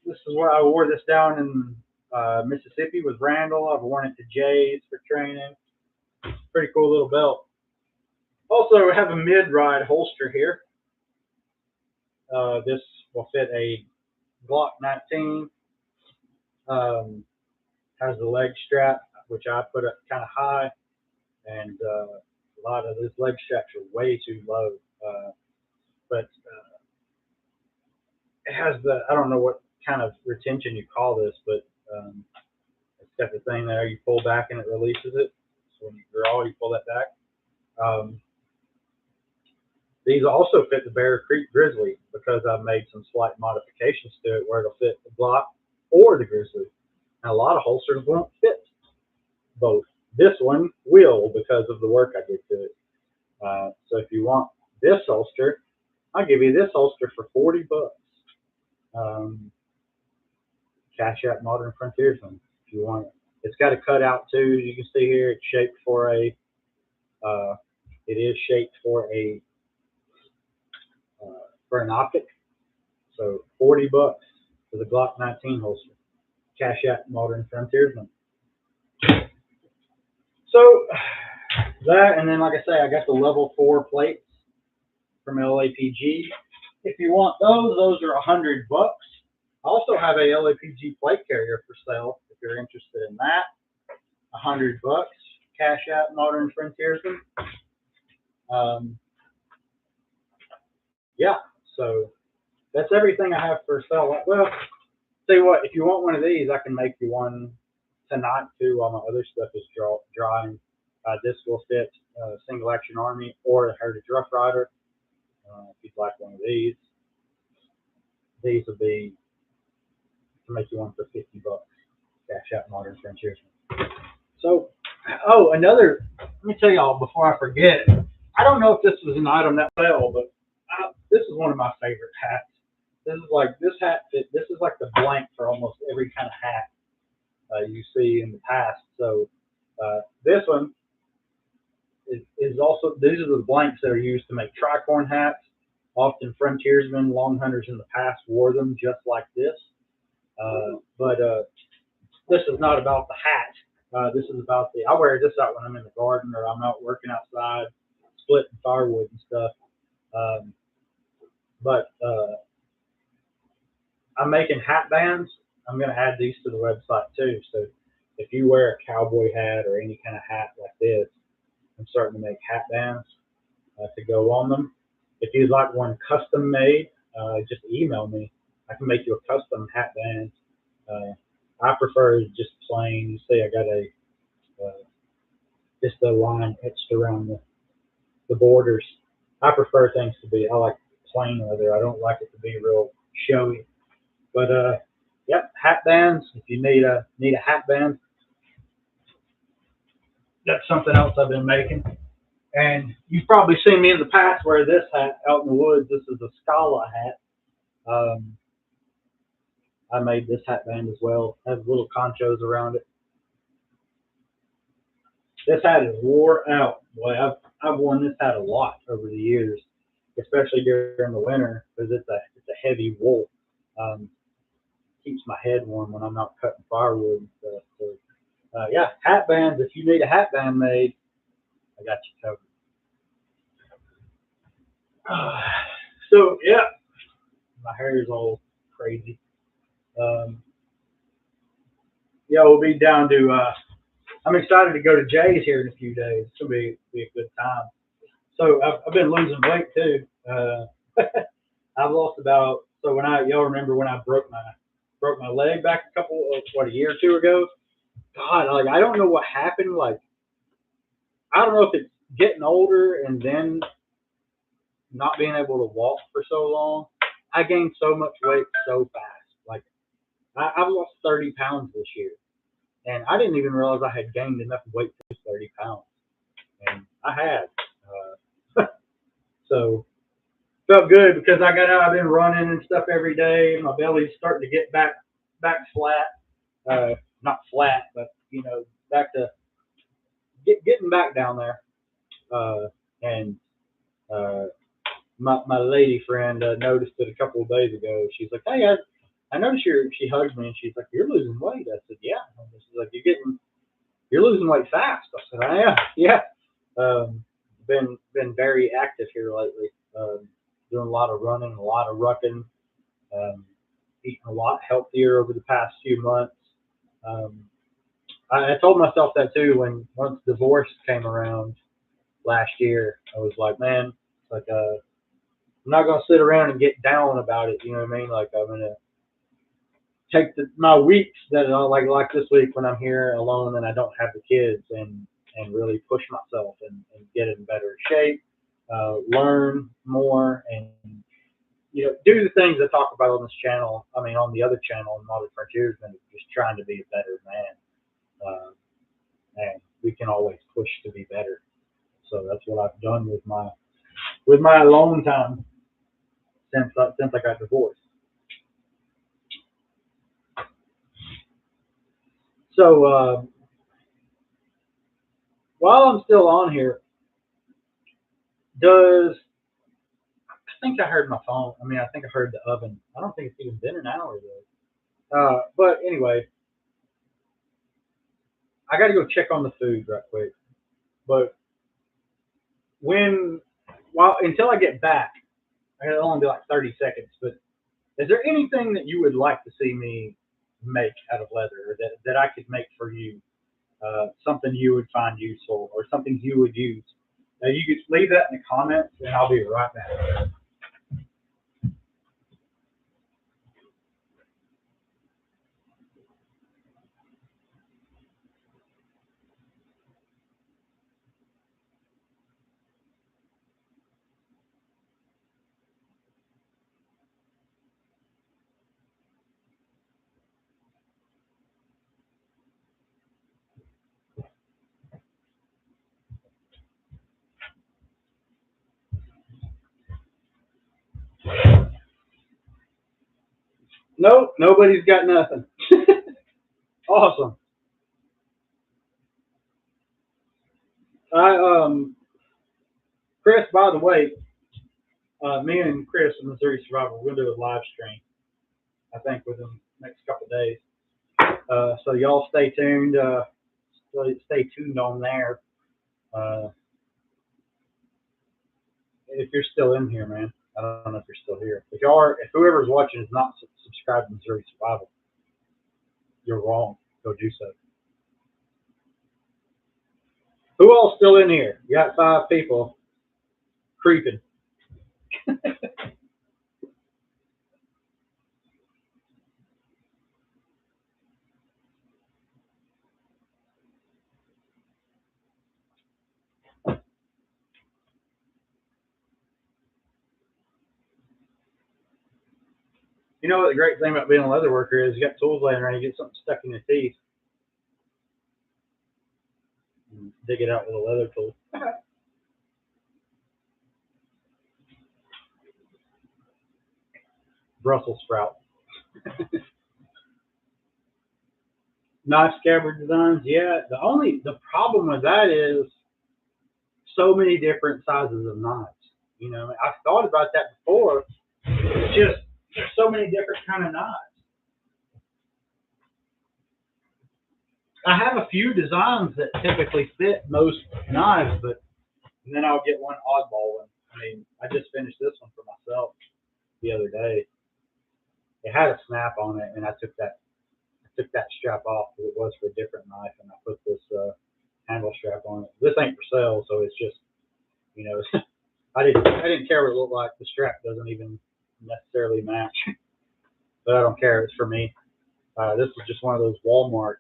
This is where I wore this down in Mississippi with Randall. I've worn it to Jay's for training. Pretty cool little belt. Also, I have a mid-ride holster here. This will fit a Glock 19. Has the leg strap, which I put up kind of high, and a lot of these leg straps are way too low. But it has I don't know what kind of retention you call this, but it's got the thing there. You pull back and it releases it. So when you draw, you pull that back. These also fit the Bear Creek Grizzly because I've made some slight modifications to it where it'll fit the Glock or the Grizzly. And a lot of holsters won't fit both. This one will because of the work I did to it. So if you want this holster, I'll give you this holster for $40. Cash App, Modern Frontiersman, if you want it. It's got a cutout too. You can see here it's shaped for a. It is shaped for an optic. So $40 for the Glock 19 holster. Cash App, Modern Frontiersman. So that, and then like I say, I got the level 4 plates from LAPG. If you want those are $100. I also have a LAPG plate carrier for sale if you're interested in that. $100. Cash App, Modern Frontiersman. Yeah, so that's everything I have for sale. Well, tell you what, if you want one of these, I can make you one tonight too while my other stuff is drying. This will fit Single Action Army or the Heritage Rough Rider. If you'd like one of these will be to make you one for $50. Cash out Modern Frontiersman. So, oh, another. Let me tell y'all before I forget. I don't know if this was an item that fell, but this is one of my favorite hats. This is like this hat fit. This is like the blank for almost every kind of hat you see in the past. So this one is also. These are the blanks that are used to make tricorn hats. Often frontiersmen, long hunters in the past wore them just like this. But this is not about the hat. This is about I wear this out when I'm in the garden or I'm out working outside, splitting firewood and stuff. But I'm making hat bands. I'm going to add these to the website too. So if you wear a cowboy hat or any kind of hat like this, I'm starting to make hat bands to go on them. If you'd like one custom made, just email me. I can make you a custom hat band. I prefer just plain. You see, I got just a line etched around the borders. I prefer things to be. I like plain leather. I don't like it to be real showy. But yep, hat bands. If you need a hat band, that's something else I've been making. And you've probably seen me in the past wear this hat out in the woods. This is a Scala hat. I made this hat band as well. It has little conchos around it. This hat is wore out. Boy, I've worn this hat a lot over the years, especially during the winter because it's a heavy wool. Keeps my head warm when I'm not cutting firewood and stuff. So yeah, hat bands. If you need a hat band made, I got you covered. So yeah, my hair is all crazy. Yeah, we'll be down to. I'm excited to go to Jay's here in a few days. It's gonna be a good time. So I've been losing weight too. I've lost about. So y'all remember when I broke my leg back a year or two ago. God, like I don't know what happened. Like I don't know if it's getting older and then not being able to walk for so long. I gained so much weight so fast. Like I've lost 30 pounds this year, and I didn't even realize I had gained enough weight to lose 30 pounds, and I had. So felt good because I got out. I've been running and stuff every day. My belly's starting to get back flat. Not flat, but back to getting back down there. And my lady friend noticed it a couple of days ago. She's like, "Hey, I noticed she hugged me and she's like, "You're losing weight." I said, "Yeah." And she's like, "You're losing weight fast." I said, "I am." Yeah. Been very active here lately. Doing a lot of running, a lot of rucking, eating a lot healthier over the past few months. I told myself that too once divorce came around last year. I was like, man, it's like I'm not gonna sit around and get down about it. You know what I mean? Like I'm gonna take my weeks that like this week when I'm here alone and I don't have the kids and really push myself and get in better shape, learn more, and do the things I talk about on this channel. I mean, on the other channel, Modern Frontiersman, just trying to be a better man. And we can always push to be better. So that's what I've done with my alone time since I got divorced. So while I'm still on here, I think I heard my phone. I mean, I think I heard the oven. I don't think it's even been an hour though. But anyway, I got to go check on the food right quick. But until I get back, it'll only be like 30 seconds. But is there anything that you would like to see me make out of leather, or that I could make for you? Something you would find useful, or something you would use? Now you could leave that in the comments, and I'll be right back. Nope, nobody's got nothing. Awesome. I Chris, by the way, me and Chris from Missouri Survival, we're gonna do a live stream. I think within the next couple of days. So y'all stay tuned. Stay tuned on there. Uh, if you're still in here, man, I don't know if you're still here. If you are, if whoever's watching is not subscribed to Missouri Survival, you're wrong. Go do so. Who all's still in here? You got 5 people creeping. You know what the great thing about being a leather worker is? You got tools laying around, you get something stuck in your teeth, and dig it out with a leather tool. Brussels sprout. Knife scabbard designs, yeah. The problem with that is so many different sizes of knives. You know, I've thought about that before. It's just there's so many different kind of knives. I have a few designs that typically fit most knives, but then I'll get one oddball one. I mean, I just finished this one for myself the other day. It had a snap on it, and I took that strap off because it was for a different knife, and I put this handle strap on it. This ain't for sale, so it's just, you know, I didn't care what it looked like. The strap doesn't even necessarily match, but I don't care. It's for me. This is just one of those Walmart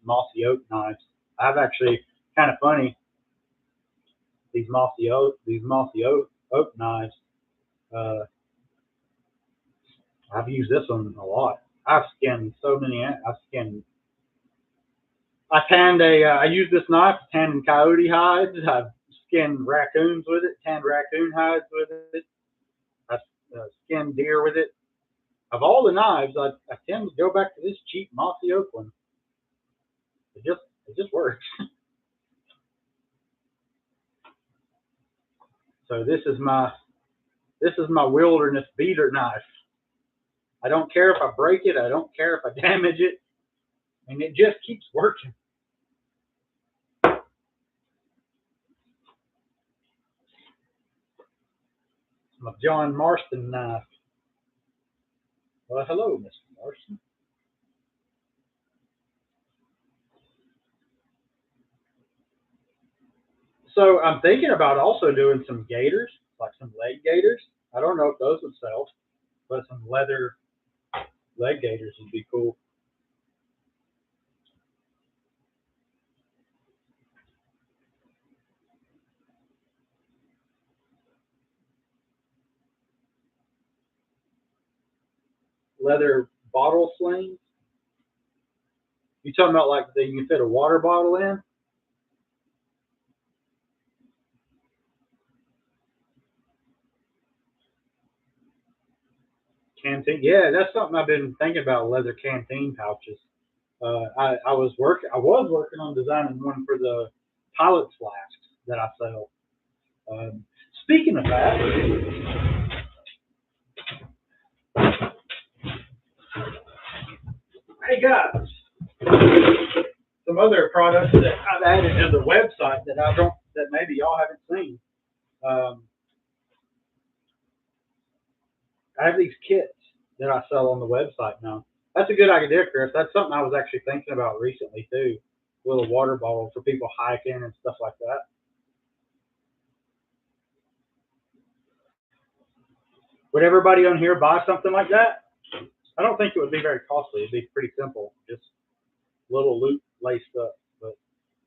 mossy oak knives. I've actually kind of funny these mossy oak knives. Uh, I've used this one a lot. I've skinned so many. I've skinned. I tanned I used this knife to tan coyote hides. I've skinned raccoons with it. Tanned raccoon hides with it. I've skinned deer with it. Of all the knives, I tend to go back to this cheap mossy oak one. It just works. So this is my wilderness beater knife. I don't care if I break it. I don't care if I damage it, and it just keeps working. My John Marston knife. Well, hello, Mr. Marston. So I'm thinking about also doing some gaiters, like some leg gaiters. I don't know if those would sell, but some leather leg gaiters would be cool. Leather bottle slings. You talking about like you can fit a water bottle in? Canteen. Yeah, that's something I've been thinking about. Leather canteen pouches. I was working on designing one for the pilot flasks that I sell. Speaking of that, hey guys, some other products that I've added to the website that maybe y'all haven't seen. Um, I have these kits that I sell on the website now. That's a good idea, Chris. That's something I was actually thinking about recently too. Little water bottles for people hiking and stuff like that. Would everybody on here buy something like that? I don't think it would be very costly. It'd be pretty simple, just little loop laced up. But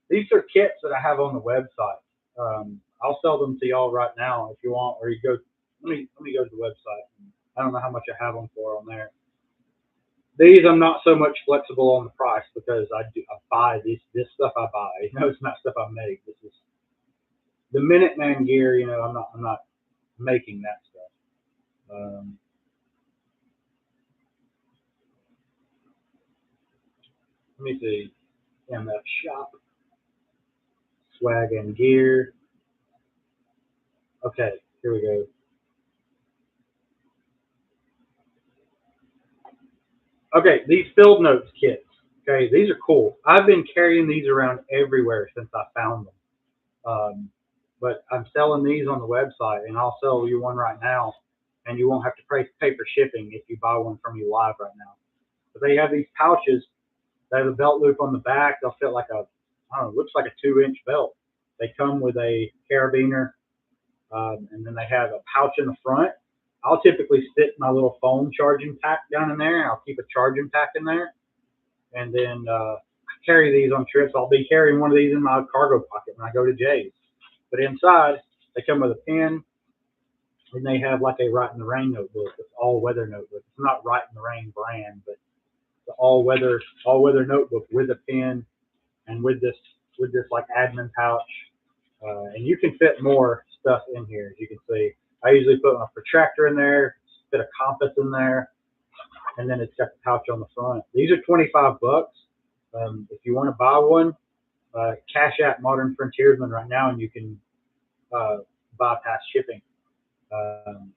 these are kits that I have on the website. I'll sell them to y'all right now if you want, or you go. Let me go to the website. I don't know how much I have them for on there. These I'm not so much flexible on the price because I buy this stuff I buy. You know, it's not stuff I make. This is the Minuteman gear. You know, I'm not making that stuff. Let me see. MF Shop, Swag and Gear. Okay, here we go. Okay, these field notes kits. Okay, these are cool. I've been carrying these around everywhere since I found them. But I'm selling these on the website, and I'll sell you one right now, and you won't have to pay for shipping if you buy one from me live right now. But they have these pouches. They have a belt loop on the back. They'll fit like a, I don't know, looks like a 2-inch belt. They come with a carabiner, and then they have a pouch in the front. I'll typically stick my little phone charging pack down in there. I'll keep a charging pack in there, and then I carry these on trips. I'll be carrying one of these in my cargo pocket when I go to Jay's. But inside, they come with a pen, and they have like a Right in the Rain notebook. It's all weather notebook. It's not Right in the Rain brand, but the all weather notebook with a pen and with this like admin pouch. And you can fit more stuff in here, as you can see. I usually put my protractor in there, fit a compass in there, and then it's got the pouch on the front. These are 25 bucks. If you want to buy one, cash out Modern Frontiersman right now, and you can bypass shipping.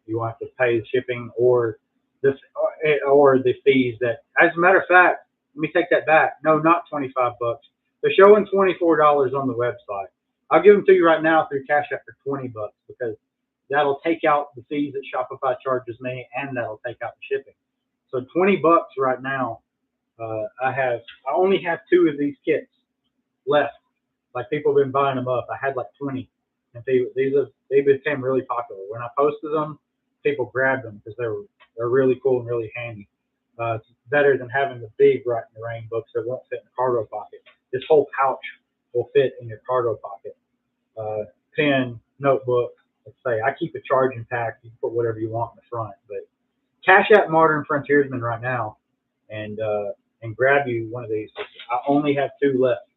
You won't have to pay the shipping or the fees. That, as a matter of fact, let me take that back. No, not 25 bucks. They're showing $24 on the website. I'll give them to you right now through Cash App for 20 bucks because that'll take out the fees that Shopify charges me, and that'll take out the shipping. So 20 bucks right now. I only have 2 of these kits left. Like, people have been buying them up. I had like 20, and they became really popular. When I posted them, people grabbed them because they're really cool and really handy. It's better than having the big Right in the Rain books that won't fit in the cargo pocket. This whole pouch will fit in your cargo pocket. Pen, notebook. Let's say I keep a charging pack. You can put whatever you want in the front. But cash out Modern Frontiersman right now, and grab you one of these. I only have 2 left.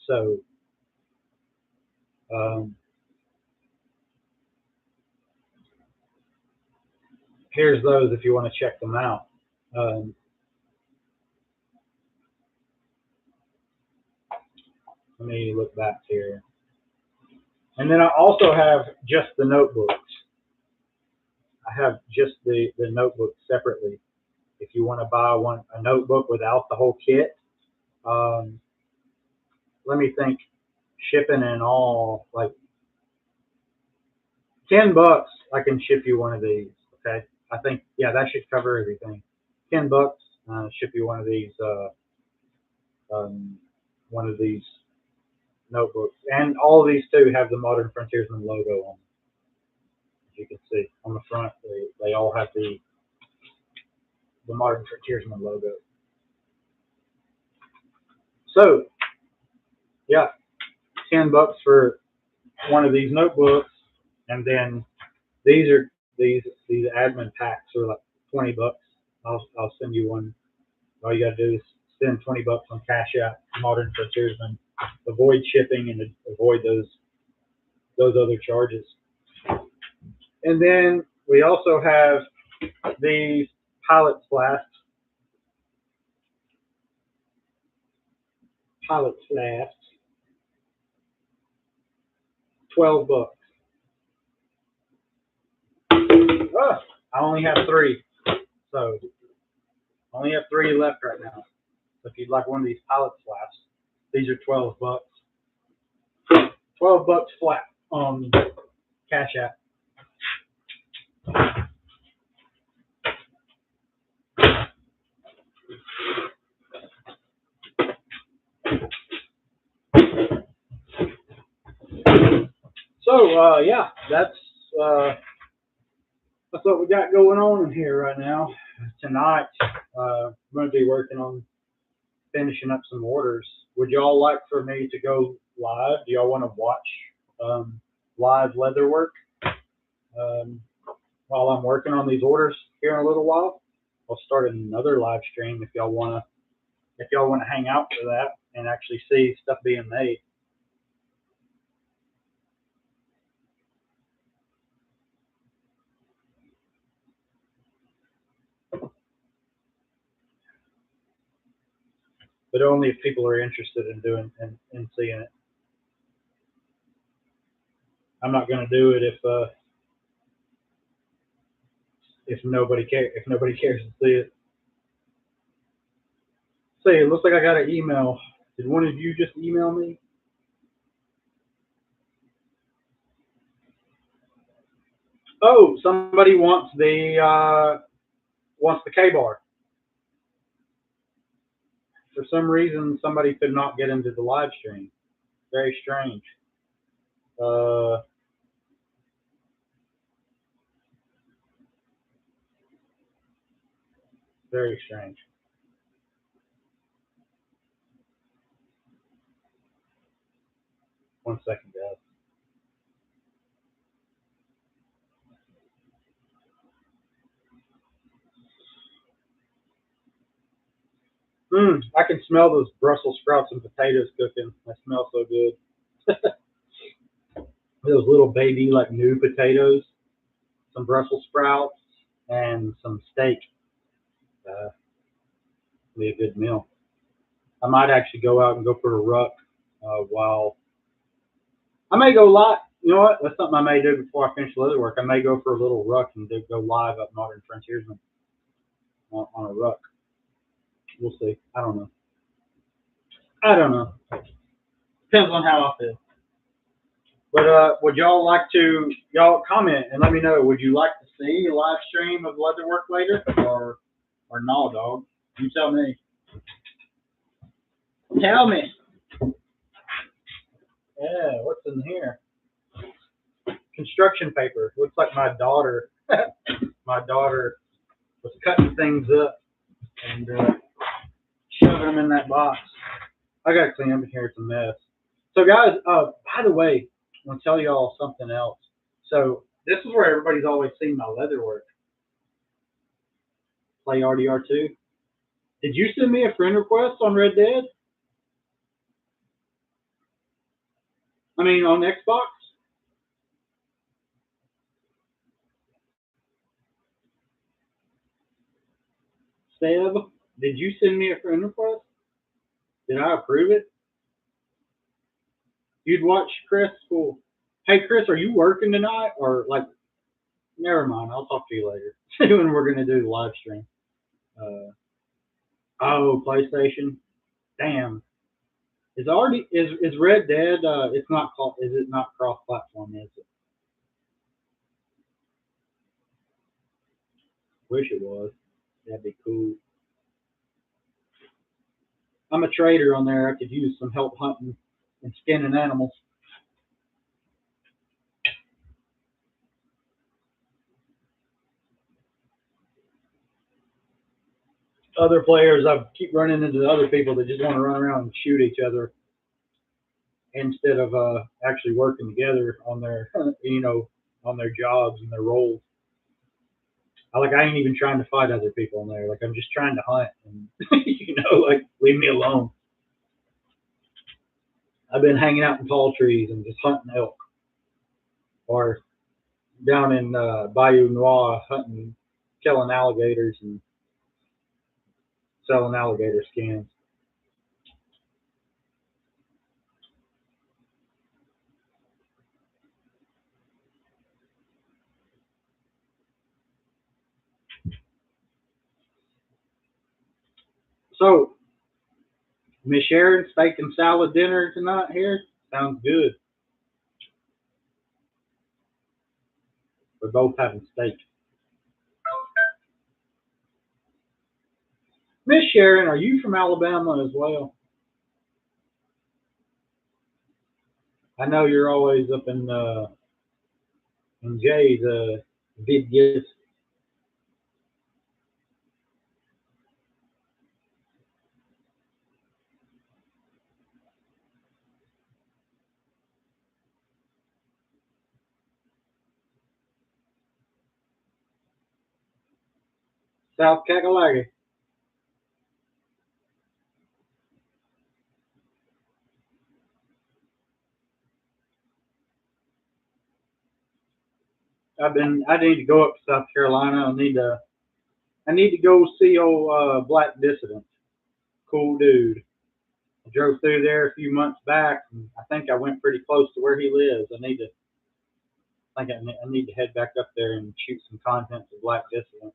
So here's those if you want to check them out. Let me look back here. And then I also have just the notebooks. I have just the notebooks separately. If you want to buy a notebook without the whole kit, let me think, shipping and all, like 10 bucks, I can ship you one of these. Okay. I think, yeah, that should cover everything. 10 bucks, ship you one of these notebooks. And all of these too have the Modern Frontiersman logo on them. As you can see on the front, they all have the Modern Frontiersman logo. So, yeah, 10 bucks for one of these notebooks, and then these admin packs are like 20 bucks. I'll send you one. All you gotta do is send 20 bucks on Cash App, Modern Frontiersman. Avoid shipping and avoid those other charges. And then we also have these pilot flasks. 12 bucks. Oh, I only have 3. So I only have 3 left right now. So if you'd like one of these pilot flasks, these are 12 bucks. 12 bucks flat on Cash App. So yeah, that's what we got going on in here right now. Tonight, I'm going to be working on finishing up some orders. Would y'all like for me to go live? Do y'all want to watch live Leatherwork while I'm working on these orders here in a little while? I'll start another live stream if y'all want to hang out for that and actually see stuff being made. but only if people are interested in doing and in seeing it. I'm not going to do it if nobody cares to see it. Say, it looks like I got an email. Did one of you just email me? Oh, somebody wants the K bar. For some reason, somebody could not get into the live stream. Very strange. Uh, very strange. One second, guys. I can smell those Brussels sprouts and potatoes cooking. They smell so good. Those little baby, like new potatoes, some Brussels sprouts, and some steak. Be a good meal. I might actually go out and go for a ruck while I may go live. You know what? That's something I may do before I finish Leatherwork. I may go for a little ruck and go live at Modern Frontiersman on a ruck. We'll see. I don't know. I don't know. Depends on how I feel. But would y'all comment and let me know? Would you like to see a live stream of Leatherwork later, or no, dog? You tell me. Tell me. Yeah, what's in here? Construction paper. Looks like my daughter. My daughter was cutting things up and shoving them in that box. I gotta clean up in here. It's a mess. So guys, by the way, I want to tell y'all something else. So this is where everybody's always seen my Leatherwork. Play RDR2. Did you send me a friend request on Red Dead? I mean, on Xbox? Seb, did you send me a friend request? Did I approve it? You'd watch Chris? Cool. Hey, Chris, are you working tonight? Or, like, never mind. I'll talk to you later. When we're going to do the live stream. Oh, PlayStation. Damn. Is Red Dead? It's not called. Is it not cross platform? Is it? Wish it was. That'd be cool. I'm a trader on there. I could use some help hunting and skinning animals. Other players, I keep running into other people that just want to run around and shoot each other instead of actually working together on their, on their jobs and their roles. I ain't even trying to fight other people in there. Like I'm just trying to hunt and like leave me alone. I've been hanging out in tall trees and just hunting elk, or down in Bayou Noir hunting, killing alligators and selling alligator skins. So, Miss Sharon, steak and salad dinner tonight here? Sounds good. We're both having steak. Miss Sharon, are you from Alabama as well? I know you're always up in Jay's big gifts. South Kakalaki. I need to go up to South Carolina. I need to go see old Black Dissident. Cool dude. I drove through there a few months back, and I think I went pretty close to where he lives. I need to head back up there and shoot some content for Black Dissident.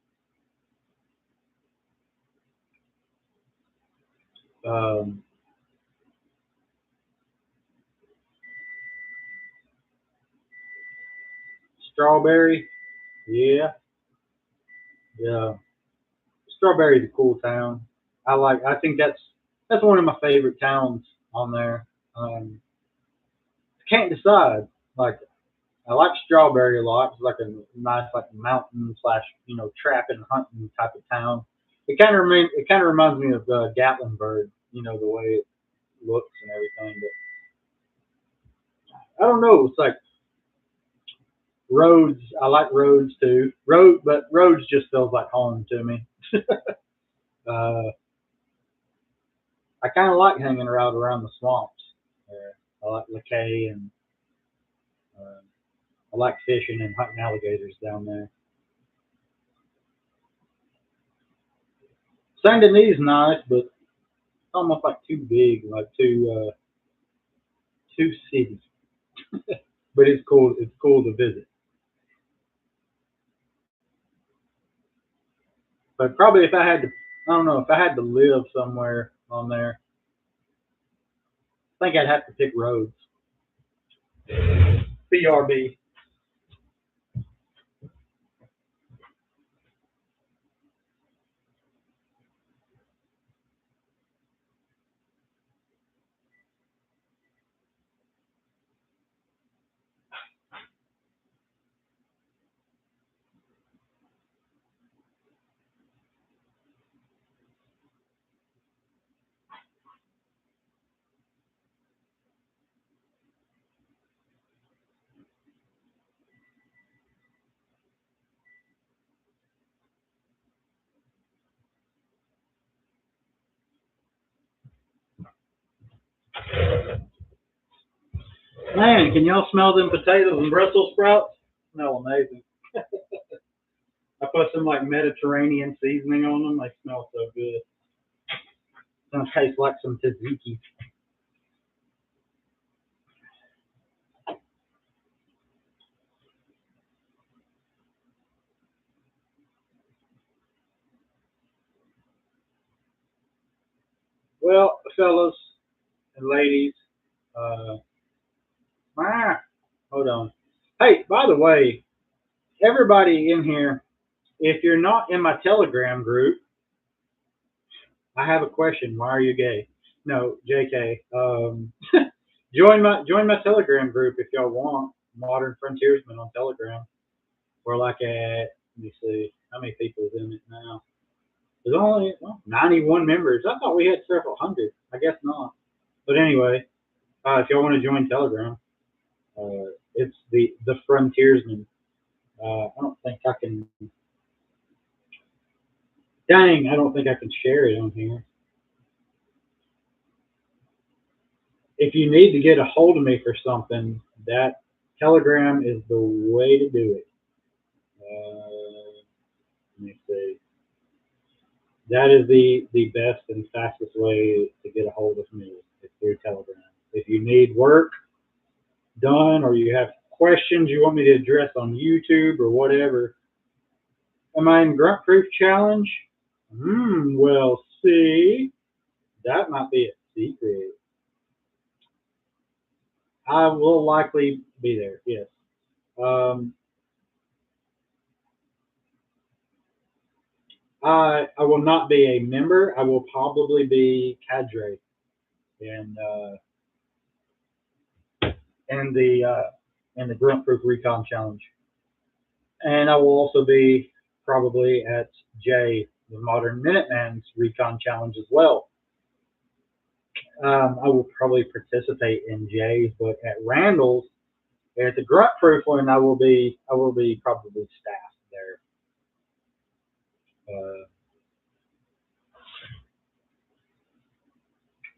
Um, Strawberry, yeah, yeah. Strawberry's a cool town. I think that's one of my favorite towns on there. Can't decide. Like I like Strawberry a lot. It's like a nice like mountain slash trapping hunting type of town. It kind of reminds me of Gatlinburg. The way it looks and everything. But I don't know. It's like Rhodes. I like Rhodes too. But Rhodes just feels like home to me. uh, I kind of like hanging around the swamps. I like LeKay and uh, I like fishing and hunting alligators down there. Saint Denis is nice, but it's almost like too big, like too city. But it's cool. It's cool to visit. But probably if I had to, I don't know, if I had to live somewhere on there, I think I'd have to pick Rhodes. BRB. Man, can y'all smell them potatoes and Brussels sprouts? Smell amazing. I put some like Mediterranean seasoning on them. They smell so good. Gonna taste like some tzatziki. Well, fellas and ladies, uh, ah, hold on. Hey, by the way, everybody in here, if you're not in my Telegram group, I have a question. Why are you gay? No, JK. Join my Telegram group if y'all want. Modern Frontiersman on Telegram. We're like at let me see how many people is in it now. There's only 91 members. I thought we had several hundred. I guess not. But anyway, if y'all want to join Telegram, it's the Frontiersman. I don't think I can. Dang, I don't think I can share it on here. If you need to get a hold of me for something, that Telegram is the way to do it. Let me see. That is the best and fastest way to get a hold of me is through Telegram. If you need work done or you have questions you want me to address on YouTube or whatever, am I in Grunt Proof Challenge? Well, see, that might be a secret. I will likely be there. Yes. Um, I will not be a member. I will probably be cadre in in the uh, in the Grunt Proof Recon Challenge, and I will also be probably at J the Modern Minuteman's Recon Challenge as well. I will probably participate in J's, but at Randall's at the Grunt Proof one, I will be probably staff there. Uh,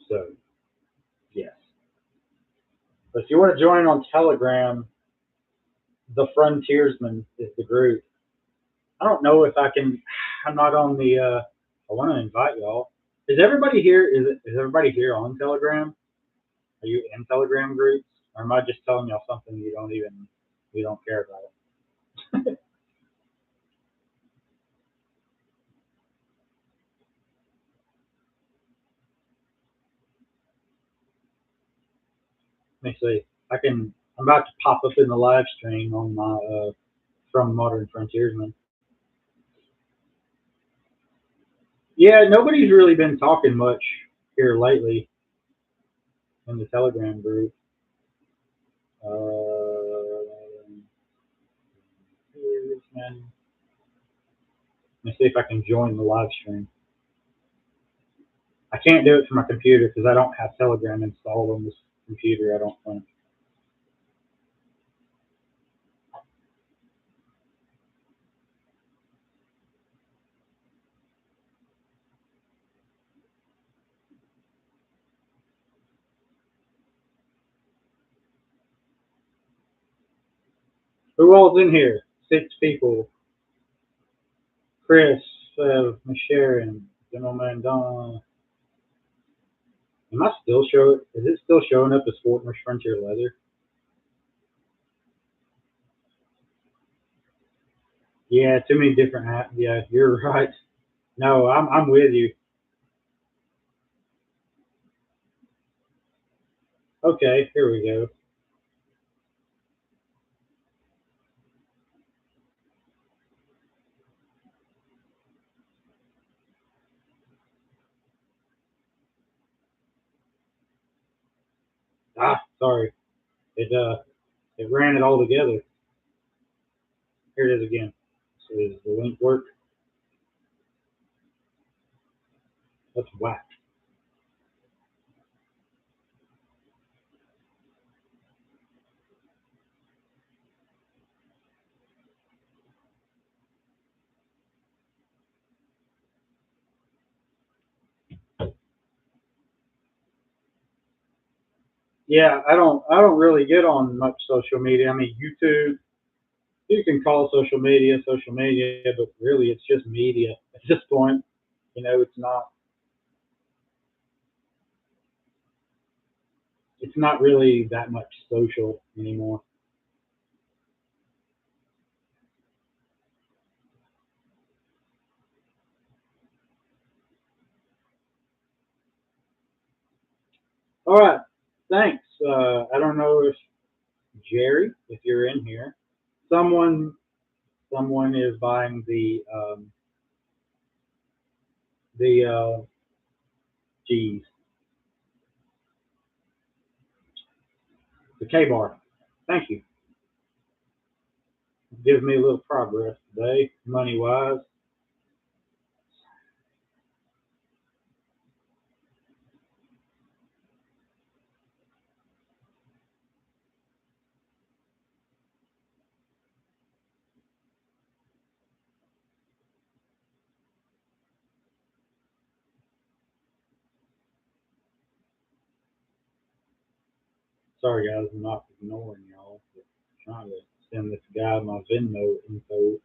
so yes, but if you want to join on Telegram, the Frontiersman is the group. I don't know if I can. I'm not on the. I want to invite y'all. Is everybody here? Is everybody here on Telegram? Are you in Telegram groups, or am I just telling y'all something you don't care about? Let me see. I'm about to pop up in the live stream on my from Modern Frontiersman. Yeah, nobody's really been talking much here lately in the Telegram group. Let me see if I can join the live stream. I can't do it from my computer because I don't have Telegram installed on this computer. I don't think. Who all's in here? 6 people. Chris, Miss Sharon, Gentleman Don. Am I still showing? Is it still showing up as Fortner's Frontier Leather? Yeah, too many different apps. Yeah, you're right. No, I'm with you. Okay, here we go. Sorry. It ran it all together. Here it is again. So does the link work? That's whack. Yeah, I don't really get on much social media. I mean, YouTube, you can call social media, but really it's just media at this point. It's not really that much social anymore. All right, thanks. I don't know if Jerry, if you're in here, someone someone is buying the geez, the K bar. Thank you. Gives me a little progress today, money wise. Sorry guys, I'm not ignoring y'all. But trying to send this guy my Venmo info.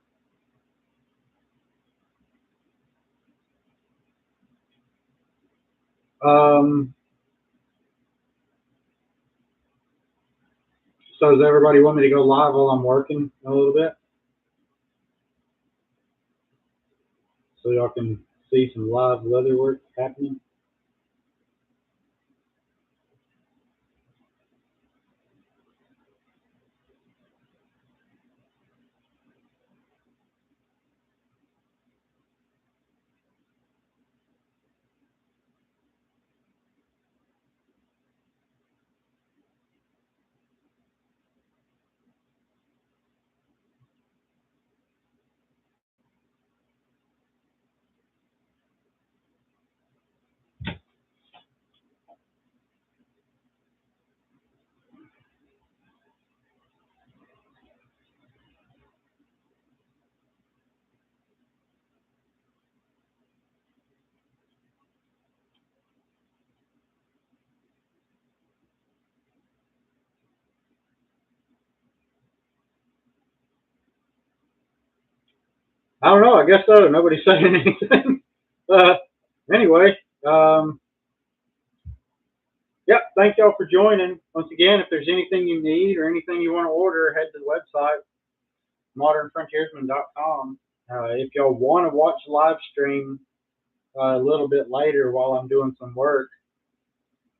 Um, so does everybody want me to go live while I'm working a little bit, so y'all can see some live leather work happening? I don't know. I guess so. Nobody's saying anything. Uh, anyway, Um, yep. Thank y'all for joining. Once again, if there's anything you need or anything you want to order, head to the website, modernfrontiersman.com. If y'all want to watch live stream a little bit later while I'm doing some work,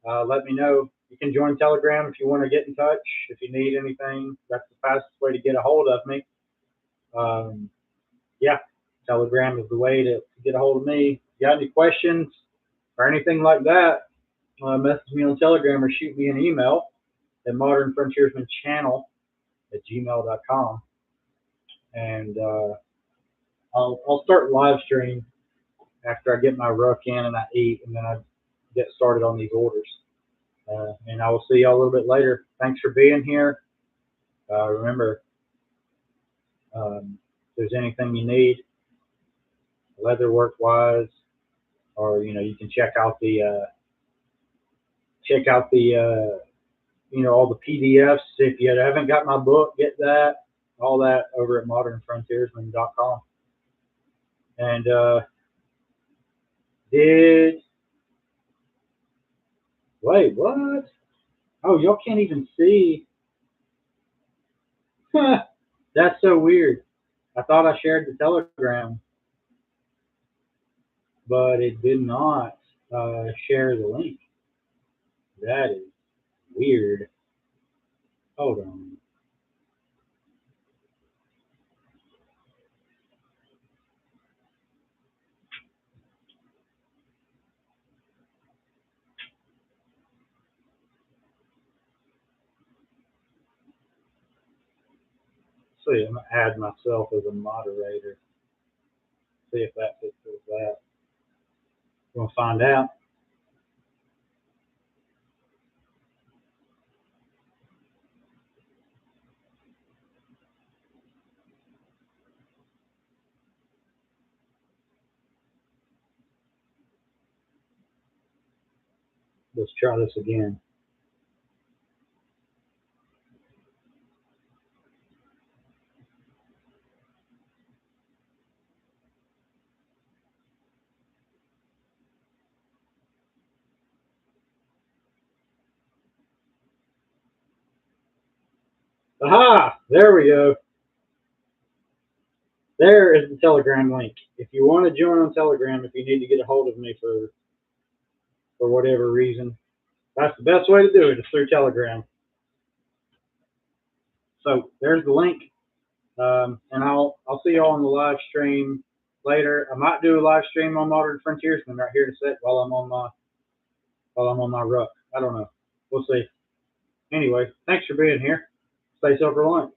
let me know. You can join Telegram if you want to get in touch. If you need anything, that's the fastest way to get a hold of me. Yeah, Telegram is the way to get a hold of me. If you got any questions or anything like that, message me on Telegram or shoot me an email at modernfrontiersmanchannel@gmail.com. And I'll start live stream after I get my ruck in and I eat, and then I get started on these orders. And I will see y'all a little bit later. Thanks for being here. Remember, if there's anything you need, leatherwork wise, or you can check out the all the PDFs. If you haven't got my book, get that. All that over at modernfrontiersman.com. And wait, what? Oh, y'all can't even see. That's so weird. I thought I shared the Telegram, but it did not share the link. That is weird. Hold on. See, I'm gonna add myself as a moderator. See if that fits with that. We're gonna find out. Let's try this again. Aha! There we go. There is the Telegram link. If you want to join on Telegram, if you need to get a hold of me for whatever reason, that's the best way to do it is through Telegram. So there's the link, and I'll see y'all on the live stream later. I might do a live stream on Modern Frontiersman right here to sit while I'm on my ruck. I don't know. We'll see. Anyway, thanks for being here. Stay self-reliant.